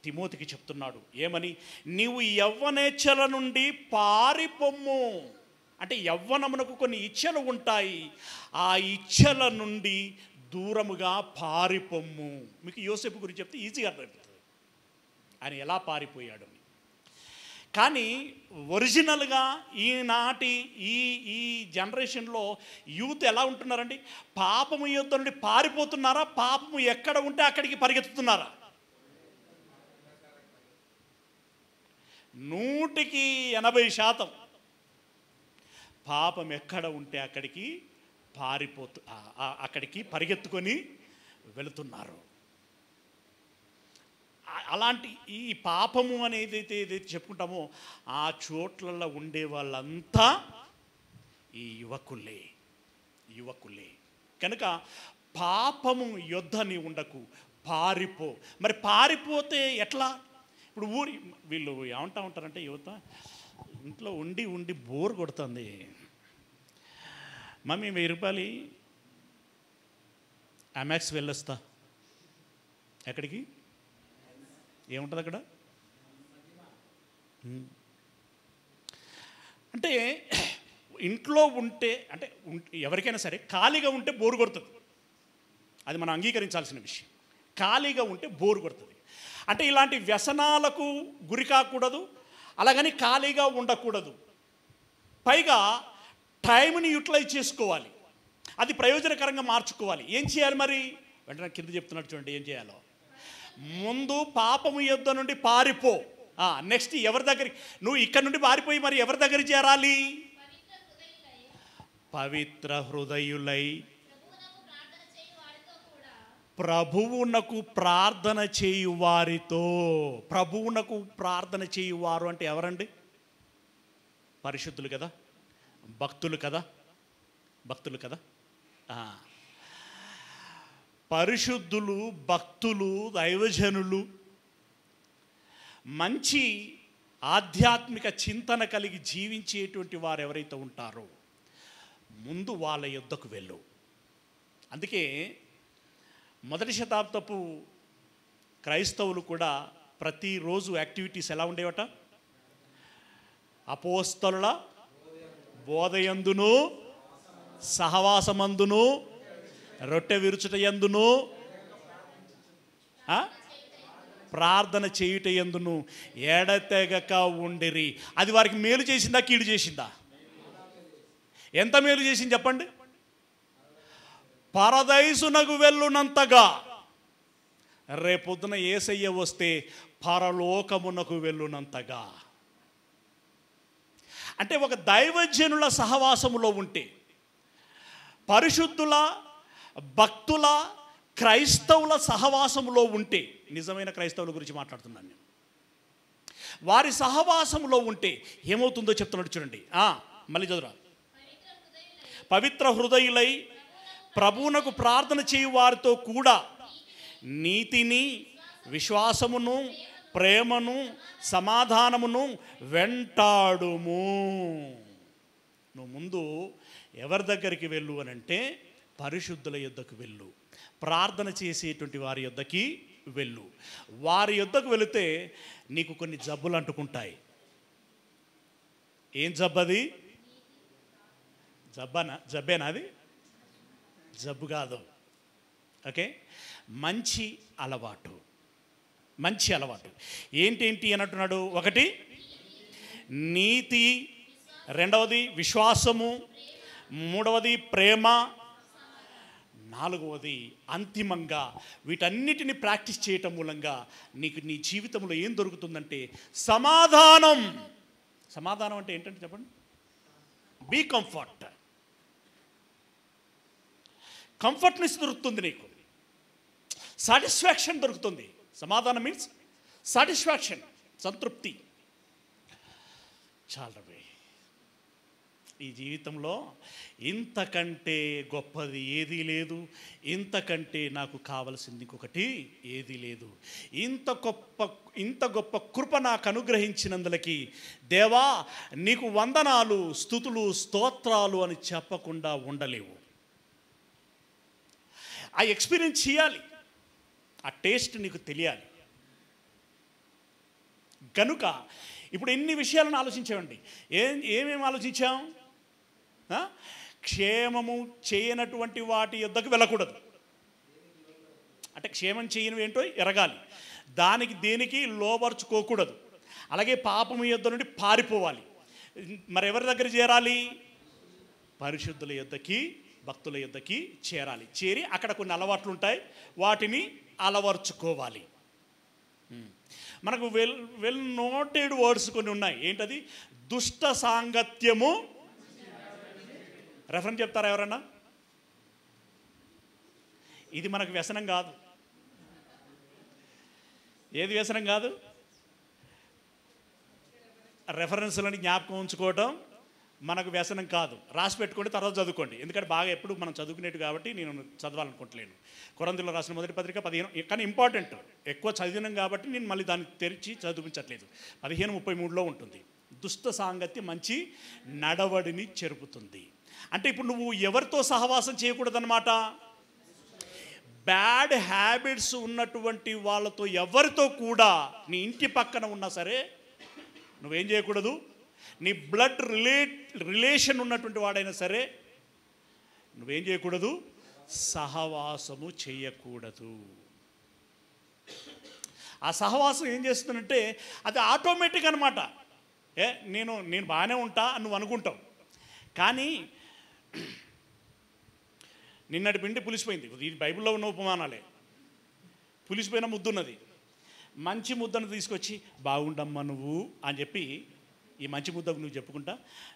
తిమోతికి చెప్తున్నాడు. ఏమని? నీవు యవ్వనేచ్ఛల నుండి పారిపొమ్ము. అంటే యవ్వనమునకు కొన్ని ఇచ్ఛలు ఉంటాయి, ఆ ఇచ్ఛల నుండి దూరముగా పారిపొమ్ము. మీకు యోసేపు గురించి చెప్తే ఈజీగా అర్థమవుతుంది ఆయన ఎలా పారిపోయాడు. కానీ ఒరిజినల్గా ఈనాటి ఈ జనరేషన్లో యూత్ ఎలా ఉంటున్నారండి? పాపము యుద్ధం నుండి పారిపోతున్నారా? పాపము ఎక్కడ ఉంటే అక్కడికి పరిగెత్తుతున్నారా? 100% పాపం ఎక్కడ ఉంటే అక్కడికి అక్కడికి పరిగెత్తుకొని వెళుతున్నారు. అలాంటి ఈ పాపము అనేది ఏదైతే చెప్పుకుంటామో ఆ చోట్లలో ఉండే వాళ్ళంతా ఈ యువకులే. కనుక పాపము యుద్ధ నీ ఉండకు, పారిపో. మరి పారిపోతే ఎట్లా? ఇప్పుడు వీళ్ళు ఏమంటా ఉంటారంటే యువత ఇంట్లో ఉండి బోర్ కొడుతుంది, మమ్మీ 1000 రూపాయలు అమెక్స్ వెళ్ళొస్తా. ఎక్కడికి? ఏముంటుంది అక్కడ? అంటే ఇంట్లో ఉంటే అంటే ఎవరికైనా సరే ఖాళీగా ఉంటే బోరు కొడుతుంది, అది మనం అంగీకరించాల్సిన విషయం. ఖాళీగా ఉంటే బోరు కొడుతుంది. అంటే ఇలాంటి వ్యసనాలకు గురి కాకూడదు, అలాగని ఖాళీగా ఉండకూడదు. పైగా టైంని యూటిలైజ్ చేసుకోవాలి, అది ప్రయోజనకరంగా మార్చుకోవాలి. ఏం చేయాలి మరి? వెంటనే కింద చెప్తున్నట్టు చూడండి ఏం చేయాలో. ముందు పాపము యుద్ధ నుండి పారిపో. నెక్స్ట్ ఎవరి దగ్గరికి? నువ్వు ఇక్కడ నుండి పారిపోయి మరి ఎవరి దగ్గరికి చేరాలి? పవిత్ర హృదయులై ప్రభువునకు ప్రార్థన చేయు వారితో. ప్రభువునకు ప్రార్థన చేయువారు అంటే ఎవరండి? పరిశుద్ధులు కదా, భక్తులు కదా. పరిశుద్ధులు, భక్తులు, దైవజనులు, మంచి ఆధ్యాత్మిక చింతన కలిగి జీవించేటువంటి వారు ఎవరైతే ఉంటారో ముందు వాళ్ళ యొద్దకు వెళ్ళు. అందుకే మొదటి శతాబ్దపు క్రైస్తవులు కూడా ప్రతిరోజు యాక్టివిటీస్ ఎలా ఉండేవట? అపోస్తలుల బోధయందును, సహవాసమందును, రొట్టె విరుచుట యందును, ప్రార్థన చేయుట యందును ఎడతెగక ఉండిరి. అది వారికి మేలు చేసిందా, కీడు చేసిందా? ఎంత మేలు చేసింది చెప్పండి? పరదైసునకు వెళ్ళునంతగా. రేపొద్దున యేసయ్య వస్తే పరలోకమునకు వెళ్ళునంతగా. అంటే ఒక దైవజనుల సహవాసములో ఉంటే, పరిశుద్ధుల, భక్తుల, క్రైస్తవుల సహవాసములో ఉంటే, నిజమైన క్రైస్తవుల గురించి మాట్లాడుతున్నాను నేను, వారి సహవాసములో ఉంటే ఏమవుతుందో చెప్తున్నాడు చూడండి. మళ్ళీ చదువురా. పవిత్ర హృదయులై ప్రభువునకు ప్రార్థన చేయు వారితో కూడా నీతిని, విశ్వాసమును, ప్రేమను, సమాధానమును వెంటాడుము. నువ్వు ముందు ఎవరి దగ్గరికి వెళ్ళు అని అంటే పరిశుద్ధుల యొద్దకు వెళ్ళు, ప్రార్థన చేసేటువంటి వారి యొద్దకి వెళ్ళు. వారి యొద్దకు వెళితే నీకు కొన్ని జబ్బులు అంటుకుంటాయి. ఏం జబ్బది? జబ్బేనా అది? జబ్బు కాదు. ఓకే, మంచి అలవాటు. ఏంటేంటి అని అంటున్నాడు? ఒకటి నీతి, రెండవది విశ్వాసము, మూడవది ప్రేమ, నాలుగవది, అంతిమంగా వీటన్నిటిని ప్రాక్టీస్ చేయటం మూలంగా నీకు నీ జీవితంలో ఏం దొరుకుతుందంటే సమాధానం. సమాధానం అంటే ఏంటంటే చెప్పండి. Be comfort. కంఫర్ట్నెస్ దొరుకుతుంది, నీకు సాటిస్ఫాక్షన్ దొరుకుతుంది. సమాధానం మీన్స్ సాటిస్ఫాక్షన్, సంతృప్తి. చాలవే, ఈ జీవితంలో ఇంతకంటే గొప్పది ఏదీ లేదు, ఇంతకంటే నాకు కావలసింది ఇంకొకటి ఏదీ లేదు. ఇంత గొప్ప కృప నాకు అనుగ్రహించినందులకి దేవా నీకు వందనాలు, స్తుతులు, స్తోత్రాలు అని చెప్పకుండా ఉండలేవు. ఆ ఎక్స్పీరియన్స్ చేయాలి, ఆ టేస్ట్ నీకు తెలియాలి. కనుక ఇప్పుడు ఎన్ని విషయాలను ఆలోచించామండి. ఏమేమి ఆలోచించాం? క్షేమము చేయనటువంటి వాటి యొద్దకు వెళ్ళకూడదు. అంటే క్షేమం చేయనివి ఏంటో ఎరగాలి, దేనికి లోబర్చుకోకూడదు. అలాగే పాపము యొద్ద నుండి పారిపోవాలి. మరి ఎవరి దగ్గర చేరాలి? పరిశుద్ధుల యొద్దకి, భక్తుల యొద్దకి చేరాలి. చేరి అక్కడ కొన్ని అలవాట్లు ఉంటాయి, వాటిని అలవర్చుకోవాలి. మనకు వెల్ నోటెడ్ వర్డ్స్ కొన్ని ఉన్నాయి. ఏంటది? దుష్ట సాంగత్యము. రెఫరెన్స్ చెప్తారా ఎవరన్నా? ఇది మనకు వ్యసనం కాదు. ఏది వ్యసనం కాదు? రెఫరెన్స్లని జ్ఞాపకం ఉంచుకోవటం మనకు వ్యసనం కాదు. రాసి పెట్టుకోండి, తర్వాత చదువుకోండి. ఎందుకంటే బాగా ఎప్పుడు మనం చదువుకునేట్టు కాబట్టి నేను చదవాలనుకుంటలేను. కొరంథీయులకు రాసిన మొదటి పత్రిక 15, కానీ ఇంపార్టెంట్, ఎక్కువ చదివినాం కాబట్టి నేను మళ్ళీ దాన్ని తెరిచి చదివించట్లేదు. 15:33లో ఉంటుంది. దుష్ట సాంగత్యం మంచి నడవడిని చెరుపుతుంది. అంటే ఇప్పుడు నువ్వు ఎవరితో సహవాసం చేయకూడదన్నమాట. బ్యాడ్ హ్యాబిట్స్ ఉన్నటువంటి వాళ్ళతో, ఎవరితో కూడా నీ ఇంటి పక్కన ఉన్నా సరే నువ్వేం చేయకూడదు. నీ బ్లడ్ రిలేషన్ ఉన్నటువంటి వాడైనా సరే నువ్వేం చేయకూడదు, సహవాసము చేయకూడదు. ఆ సహవాసం ఏం చేస్తుందంటే అది ఆటోమేటిక్ అనమాట. నేను బాగానే ఉంటా అని నువ్వు అనుకుంటావు, కానీ నిన్నటి పిండి పులిసిపోయింది. ఇది బైబిల్లో ఉన్న ఉపమానాలే. పులిసిపోయిన ముద్దున్నది, మంచి ముద్దను తీసుకొచ్చి బాగుండమ్మా నువ్వు అని చెప్పి, ఈ మంచి ముద్దకు నువ్వు చెప్పుకుంటా,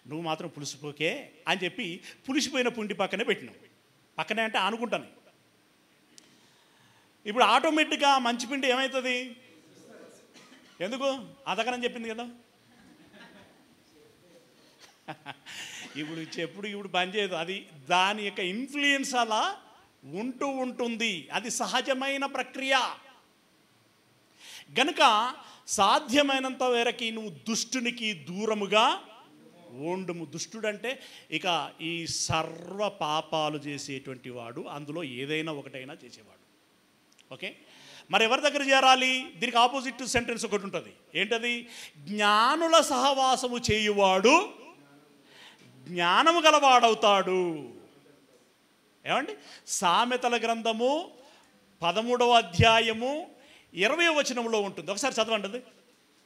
నువ్వు మాత్రం పులిసిపోకే అని చెప్పి పులిసిపోయిన పుండి పక్కనే పెట్టినావు. పక్కనే అంటే ఆనుకుంటాను. ఇప్పుడు ఆటోమేటిక్గా మంచి పిండి ఏమవుతుంది? ఎందుకు? అదకనని చెప్పింది కదా. ఇప్పుడు పనిచేయదు. అది దాని యొక్క ఇన్ఫ్లుయెన్స్ అలా ఉంటుంది. అది సహజమైన ప్రక్రియ. గనుక సాధ్యమైనంత వరకు నువ్వు దుష్టునికి దూరముగా ఉండుము. దుష్టుడంటే ఇక ఈ సర్వ పాపాలు చేసేటువంటి వాడు, అందులో ఏదైనా ఒకటైనా చేసేవాడు. ఓకే, మరి ఎవరి దగ్గర చేరాలి? దీనికి ఆపోజిట్ సెంటెన్స్ ఒకటి ఉంటుంది. ఏంటది? జ్ఞానుల సహవాసము చేయువాడు జ్ఞానము గలవాడవుతాడు. ఏమండి? సామెతల గ్రంథము 13వ అధ్యాయము 20వ వచనంలో ఉంటుంది. ఒకసారి చదవండి అది.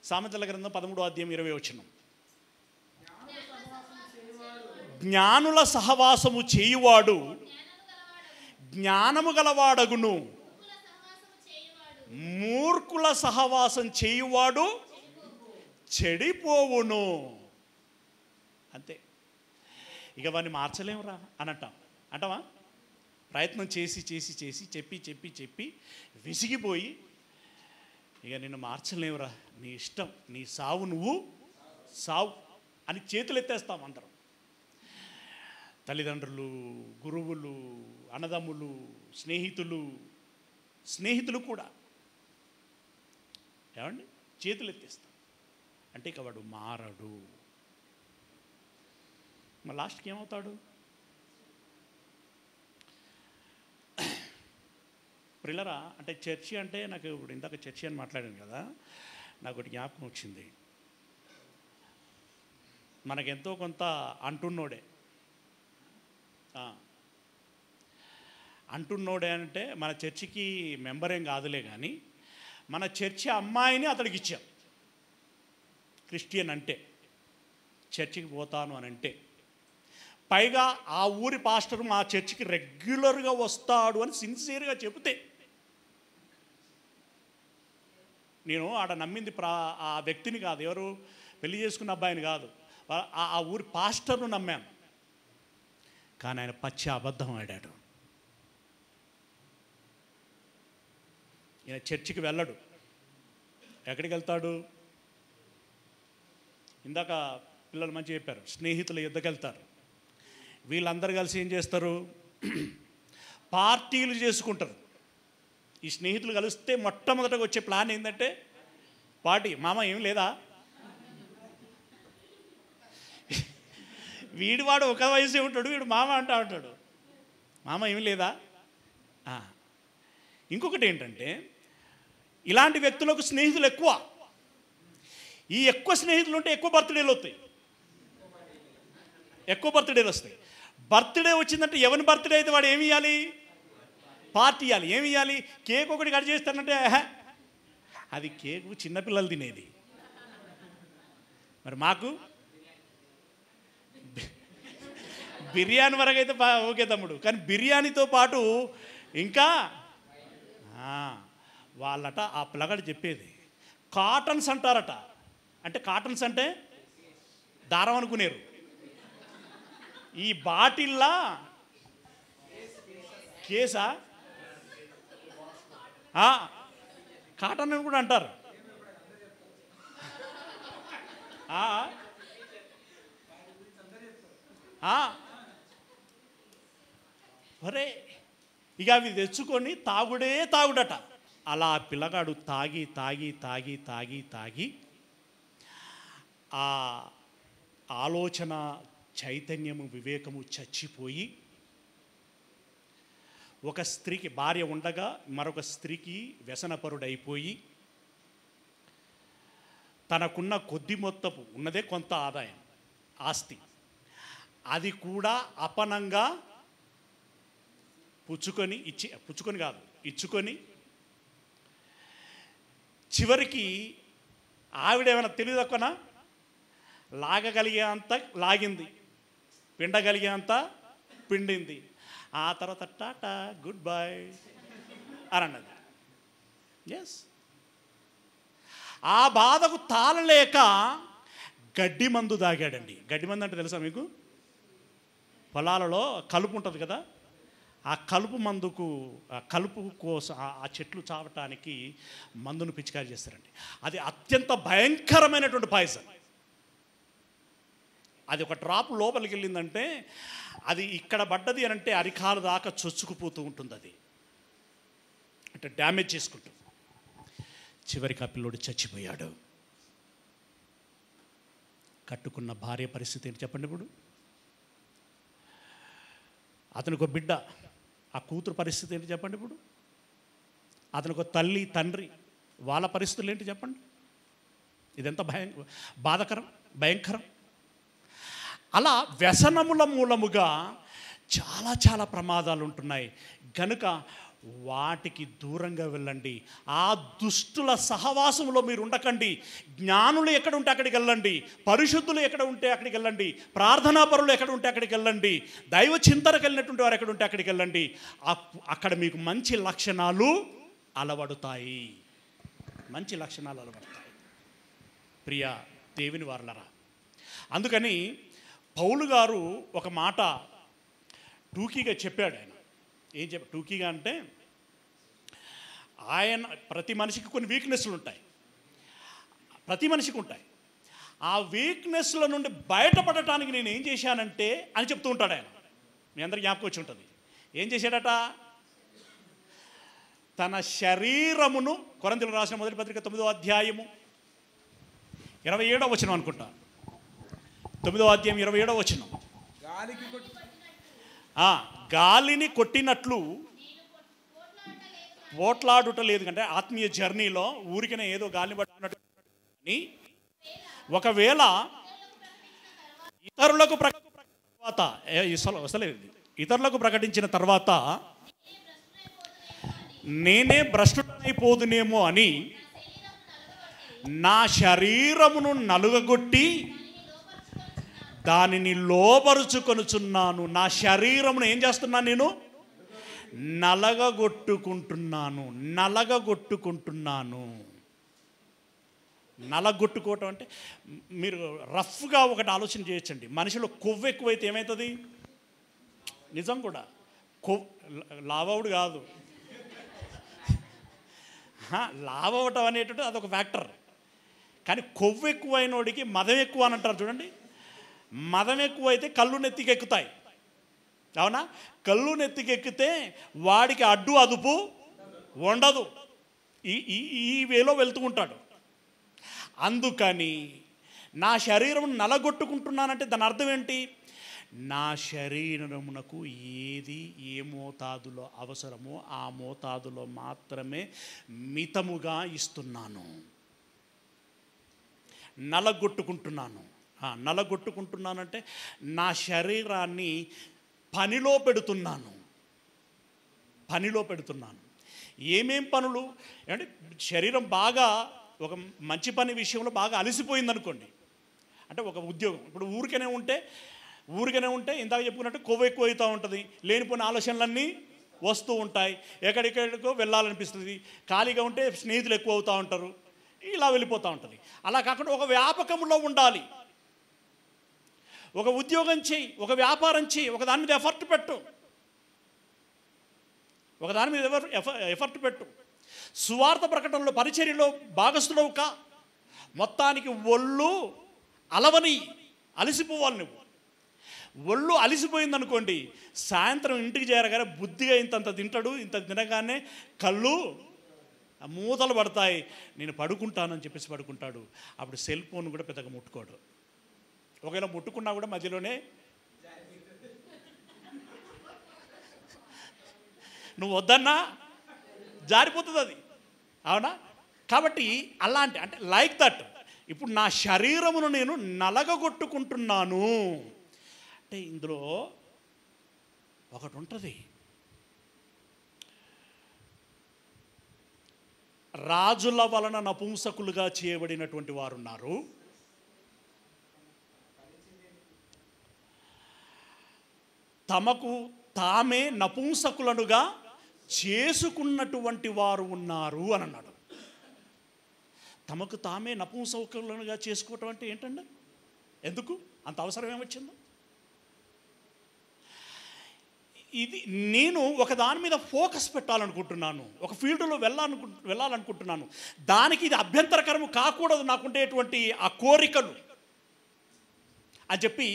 సామెతల గ్రంథం 13వ అధ్యాయం 20వ వచనం. జ్ఞానుల సహవాసము చేయువాడు జ్ఞానము గలవాడగును, మూర్ఖుల సహవాసం చేయువాడు చెడిపోవును. అంతే. ఇక వాడిని మార్చలేమురా అని అంటావా? ప్రయత్నం చేసి చేసి చేసి చెప్పి విసిగిపోయి ఇక నిన్ను మార్చలేవురా, నీ ఇష్టం, నీ సావు నువ్వు సావు అని చేతులు ఎత్తేస్తాం అందరం. తల్లిదండ్రులు, గురువులు, అన్నదమ్ములు, స్నేహితులు కూడా ఏమండి చేతులు ఎత్తేస్తాం. అంటే ఇక వాడు మారడు. మరి లాస్ట్కి ఏమవుతాడు? ప్రిల్లరా, అంటే చర్చి అంటే నాకు ఇప్పుడు ఇందాక చర్చి అని మాట్లాడాను కదా, నాకు ఒకటి జ్ఞాపకం వచ్చింది. మనకెంతో కొంత అంటున్నోడే అంటే మన చర్చికి మెంబర్ ఏం కాదులే, కానీ మన చర్చి అమ్మాయిని అతడికి ఇచ్చాం. క్రిస్టియన్ అంటే, చర్చికి పోతాను అని అంటే పైగా ఆ ఊరి పాస్టర్ మా చర్చికి రెగ్యులర్గా వస్తాడు అని సిన్సియర్గా చెబితే నేను ఆడ నమ్మింది ఆ వ్యక్తిని కాదు, ఎవరు పెళ్లి చేసుకున్న అబ్బాయిని కాదు, ఆ ఊరి పాస్టర్ను నమ్మాను. కానీ ఆయన పచ్చి అబద్ధం ఆడాడు. ఈయన చర్చికి వెళ్ళడు. ఎక్కడికి వెళ్తాడు? ఇందాక పిల్లలు మంచి చెప్పారు, స్నేహితుల యుద్ధకు వెళ్తారు. వీళ్ళందరూ కలిసి ఏం చేస్తారు? పార్టీలు చేసుకుంటారు. ఈ స్నేహితులు కలిస్తే మొట్టమొదటగా వచ్చే ప్లాన్ ఏంటంటే పార్టీ. మామ ఏం లేదా? వీడివాడు ఒక వయసే ఉంటాడు, వీడు మామ అంటా ఉంటాడు. మామ ఏమి లేదా? ఇంకొకటి ఏంటంటే ఇలాంటి వ్యక్తులకు స్నేహితులు ఎక్కువ. ఈ ఎక్కువ స్నేహితులు ఉంటే ఎక్కువ బర్త్డేలు వస్తాయి, ఎక్కువ బర్త్డేలు వస్తాయి. బర్త్డే వచ్చిందంటే ఎవరి బర్త్డే అయితే వాడు ఏమి ఇవ్వాలి? పార్టీ ఇవ్వాలి. ఏమి ఇవ్వాలి? కేక్ ఒకటి కట్ చేస్తానంటే అది కేకు చిన్నపిల్లలు తినేది. మరి మాకు బిర్యానీ వరకు అయితే ఓకే తమ్ముడు, కానీ బిర్యానీతో పాటు ఇంకా వాళ్ళట ఆ పిల్లగాడు చెప్పేది కాటన్స్ అంటారట. అంటే కాటన్స్ అంటే దారం అనుకునేరు. ఈ బాటిల్లా కేసా కాటన్ అని కూడా అంటారు. అరే ఇక అవి తెచ్చుకొని తాగుడే తాగుడట. అలా పిల్లగాడు తాగి తాగి తాగి తాగి తాగి ఆ ఆలోచన చైతన్యము వివేకము చచ్చిపోయి ఒక స్త్రీకి భార్య ఉండగా మరొక స్త్రీకి వ్యసనపరుడైపోయి తనకున్న కొద్ది మొత్తపు ఉన్నదే కొంత ఆదాయం ఆస్తి అది కూడా అపనంగా ఇచ్చుకొని చివరికి ఆవిడేమైనా తెలియదక్కునా లాగగలిగే అంత లాగింది, పిండగలిగే అంత పిండింది. ఆ తర్వాత టాటా గుడ్ బై అని అన్నది. ఎస్, ఆ బాధకు తాళలేక గడ్డి మందు తాగాడండి. గడ్డి మందు అంటే తెలుసా మీకు? పొలాలలో కలుపు ఉంటుంది కదా, ఆ కలుపు మందుకు కలుపు కోసం ఆ చెట్లు చావటానికి మందును పిచికారి చేస్తారండి. అది అత్యంత భయంకరమైనటువంటి పాయిజన్. అది ఒక డ్రాప్ లోపలికి వెళ్ళిందంటే అది ఇక్కడ పడ్డది అని అంటే అరికాలు దాకా చొచ్చుకుపోతూ ఉంటుంది. అది అంటే డ్యామేజ్ చేసుకుంటుంది. చివరికి ఆ పిల్లోడు చచ్చిపోయాడు. కట్టుకున్న భార్య పరిస్థితి ఏంటి చెప్పండి ఇప్పుడు? అతనికి ఒక బిడ్డ, ఆ కూతురు పరిస్థితి ఏంటి చెప్పండి ఇప్పుడు? అతనికి ఒక తల్లి తండ్రి, వాళ్ళ పరిస్థితులు ఏంటి చెప్పండి? ఇదెంత బాధకరం, భయంకరం. అలా వ్యసనముల మూలముగా చాలా చాలా ప్రమాదాలు ఉంటున్నాయి. గనుక వాటికి దూరంగా వెళ్ళండి. ఆ దుష్టుల సహవాసంలో మీరు ఉండకండి. జ్ఞానులు ఎక్కడ ఉంటే అక్కడికి వెళ్ళండి, పరిశుద్ధులు ఎక్కడ ఉంటే అక్కడికి వెళ్ళండి, ప్రార్థనాపరులు ఎక్కడ ఉంటే అక్కడికి వెళ్ళండి, దైవ చింతనకు వెళ్ళినటువంటి వారు ఎక్కడ ఉంటే అక్కడికి వెళ్ళండి. అక్కడ మీకు మంచి లక్షణాలు అలవడుతాయి, మంచి లక్షణాలు అలవడతాయి. ప్రియ దేవుని వారలరా, అందుకని పౌలు గారు ఒక మాట టూకీగా చెప్పాడు. ఆయన ఏం టూకీగా అంటే, ఆయన ప్రతి మనిషికి కొన్ని వీక్నెస్లు ఉంటాయి, ప్రతి మనిషికి ఉంటాయి. ఆ వీక్నెస్ల నుండి బయటపడటానికి నేను ఏం చేశానంటే అని చెప్తూ ఉంటాడు ఆయన. మీ అందరికి జ్ఞాపకం వచ్చి ఉంటుంది. ఏం చేశాడట? తన శరీరమును, కొరింథీయులకు రాసిన మొదటి పత్రిక 9వ అధ్యాయము 27వ వచనం అనుకుంటా, 9వ అధ్యాయం 27వ వచనం. గాలిని కొట్టినట్లు పోట్లాడుట లేదు. అంటే ఆత్మీయ జర్నీలో ఊరికనే ఏదో గాలిని పట్టినట్టు. ఒకవేళ ఇతరులకు ప్రకటించిన తర్వాత నేనే భ్రష్టుడైపోదునేమో అని నా శరీరమును నలుగగొట్టి దానిని లోబరుచుకొనుచున్నాను. నా శరీరమును ఏం చేస్తున్నాను? నేను నలగగొట్టుకుంటున్నాను. నలగొట్టుకోవటం అంటే మీరు రఫ్గా ఒకటి ఆలోచన చేయొచ్చండి. మనిషిలో కొవ్వు ఎక్కువైతే ఏమవుతుంది? నిజం కూడా లావవుడు కాదు, లావవటం అనేటువంటి అదొక ఫ్యాక్టర్. కానీ కొవ్వు ఎక్కువైనోడికి మదం ఎక్కువ అని అంటారు చూడండి. మదం ఎక్కువైతే కళ్ళు నెత్తికెక్కుతాయి, అవునా? కళ్ళు నెత్తికెక్కితే వాడికి అడ్డు అదుపు ఉండదు, ఈ వేలో వెళ్తూ ఉంటాడు. అందుకని నా శరీరం నలగొట్టుకుంటున్నానంటే దాని అర్థం ఏంటి? నా శరీరమునకు ఏది ఏ మోతాదులో అవసరమో ఆ మోతాదులో మాత్రమే మితముగా ఇస్తున్నాను. నలగొట్టుకుంటున్నానంటే నా శరీరాన్ని పనిలో పెడుతున్నాను. ఏమేం పనులు అంటే, శరీరం బాగా ఒక మంచి పని విషయంలో బాగా అలసిపోయిందనుకోండి, అంటే ఒక ఉద్యోగం, ఇప్పుడు ఊరికనే ఉంటే ఇందాక చెప్పుకున్నట్టు కొవ్వు ఎక్కువ అవుతూ ఉంటుంది, లేనిపోయిన ఆలోచనలన్నీ వస్తూ ఉంటాయి, ఎక్కడెక్కడికో వెళ్ళాలనిపిస్తుంది, ఖాళీగా ఉంటే స్నేహితులు ఎక్కువ అవుతూ ఉంటారు, ఇలా వెళ్ళిపోతూ ఉంటుంది. అలా కాకుండా ఒక వ్యాపకంలో ఉండాలి. ఒక ఉద్యోగం చేయి, ఒక వ్యాపారం చేయి, ఒక దాని మీద ఎఫర్ట్ పెట్టు, సువార్త ప్రకటనలో పరిచర్యలో భాగస్థుడవు కా. మొత్తానికి ఒళ్ళు అలసిపోవాలి. నువ్వు ఒళ్ళు అలసిపోయిందనుకోండి, సాయంత్రం ఇంటికి చేరగానే బుద్ధిగా ఇంత తింటాడు, ఇంత తినగానే కళ్ళు మూతలు పడతాయి, నేను పడుకుంటానని చెప్పేసి పడుకుంటాడు. అప్పుడు సెల్ ఫోన్ కూడా పెద్దగా ముట్టుకోడు. ఒకవేళ ముట్టుకున్నా కూడా మధ్యలోనే నువ్వు వద్దన్నా జారిపోతుంది అది, అవునా? కాబట్టి అలాంటి అంటే లైక్ దట్. ఇప్పుడు నా శరీరమును నేను నలగగొట్టుకుంటున్నాను అంటే ఇందులో ఒకటి ఉంటుంది. రాజుల వలన నపుంసకులుగా చేయబడినటువంటి వారు ఉన్నారు, తమకు తామే నపుంసకులనుగా చేసుకున్నటువంటి వారు ఉన్నారు అని అన్నాడు. తమకు తామే నపుంసకులనుగా చేసుకోవటం అంటే ఏంటండి? ఎందుకు అంత అవసరం ఏమొచ్చిందో? ఇది నేను ఒక దాని మీద ఫోకస్ పెట్టాలనుకుంటున్నాను, ఒక ఫీల్డ్లో వెళ్ళాలనుకుంటున్నాను, దానికి ఇది అభ్యంతరకరము కాకూడదు నాకుండేటువంటి ఆ కోరికలు అని చెప్పి,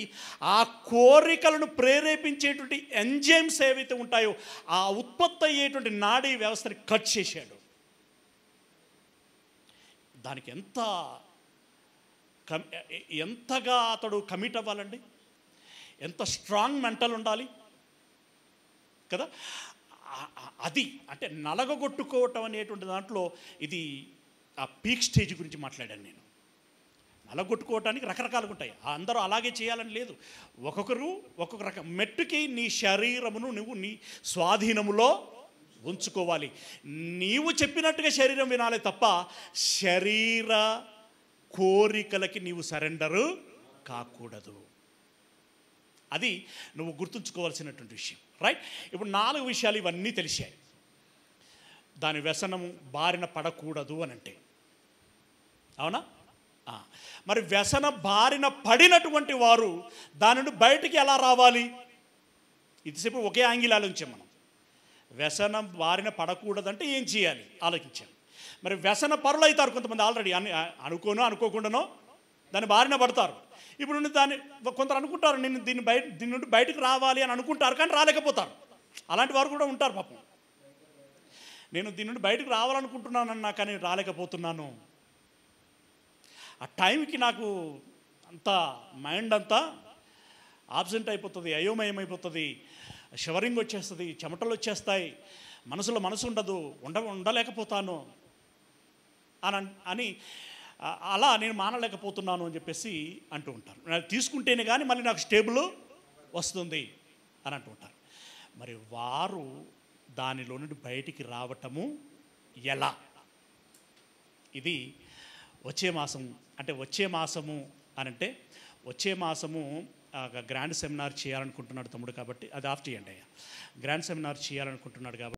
ఆ కోరికలను ప్రేరేపించేటువంటి ఎంజైమ్స్ ఏవైతే ఉంటాయో ఆ ఉత్పత్తి అయ్యేటువంటి నాడీ వ్యవస్థని కట్ చేశాడు. దానికి ఎంతగా అతడు కమిట్ అవ్వాలండి, ఎంత స్ట్రాంగ్ మెంటల్ ఉండాలి కదా. అది అంటే నలగగొట్టుకోవటం అనేటువంటి దాంట్లో ఇది ఆ పీక్ స్టేజ్ గురించి మాట్లాడాను నేను. నలగొట్టుకోవటానికి రకరకాలుగా ఉంటాయి, అందరూ అలాగే చేయాలని లేదు, ఒక్కొక్కరు ఒక్కొక్క రకం. మెట్టుకి నీ శరీరమును నువ్వు నీ స్వాధీనములో ఉంచుకోవాలి. నీవు చెప్పినట్టుగా శరీరం వినాలి తప్ప శరీర కోరికలకి నీవు సరెండరు కాకూడదు. అది నువ్వు గుర్తుంచుకోవాల్సినటువంటి విషయం, రైట్? ఇప్పుడు 4 విషయాలు ఇవన్నీ తెలిసాయి. దాని వ్యసనము బారిన పడకూడదు అని అంటే, అవునా? మరి వ్యసన బారిన పడినటువంటి వారు దాని నుండి బయటికి ఎలా రావాలి? ఇదిసేపు ఒకే యాంగిల్ ఆలోచించాం మనం. వ్యసనం బారిన పడకూడదంటే ఏం చేయాలి ఆలోచించాం. మరి వ్యసన పరులు అవుతారు కొంతమంది, ఆల్రెడీ అనుకోకుండానో దాన్ని బారిన పడతారు. ఇప్పుడు కొందరు అనుకుంటారు నేను దీని నుండి బయటకు రావాలి అని అనుకుంటారు, కానీ రాలేకపోతారు. అలాంటి వారు కూడా ఉంటారు పాపం. నేను దీని నుండి బయటకు రావాలనుకుంటున్నానన్నా కానీ రాలేకపోతున్నాను. ఆ టైంకి నాకు అంతా మైండ్ అంతా ఆబ్సెంట్ అయిపోతుంది, అయోమయం అయిపోతుంది, షవరింగ్ వచ్చేస్తుంది, చెమటలు వచ్చేస్తాయి, మనసులో మనసు ఉండదు, ఉండలేకపోతాను అని అలా నేను మానలేకపోతున్నాను అని చెప్పేసి అంటూ ఉంటారు. తీసుకుంటేనే కానీ మళ్ళీ నాకు స్టేబుల్ వస్తుంది అని అంటూ ఉంటారు. మరి వారు దానిలో నుండి బయటికి రావటము ఎలా? ఇది వచ్చే మాసము అని అంటే వచ్చే మాసము గ్రాండ్ సెమినార్ చేయాలనుకుంటున్నాడు తమ్ముడు, కాబట్టి అది ఆఫ్ చేయండి అయ్యా. గ్రాండ్ సెమినార్ చేయాలనుకుంటున్నాడు కాబట్టి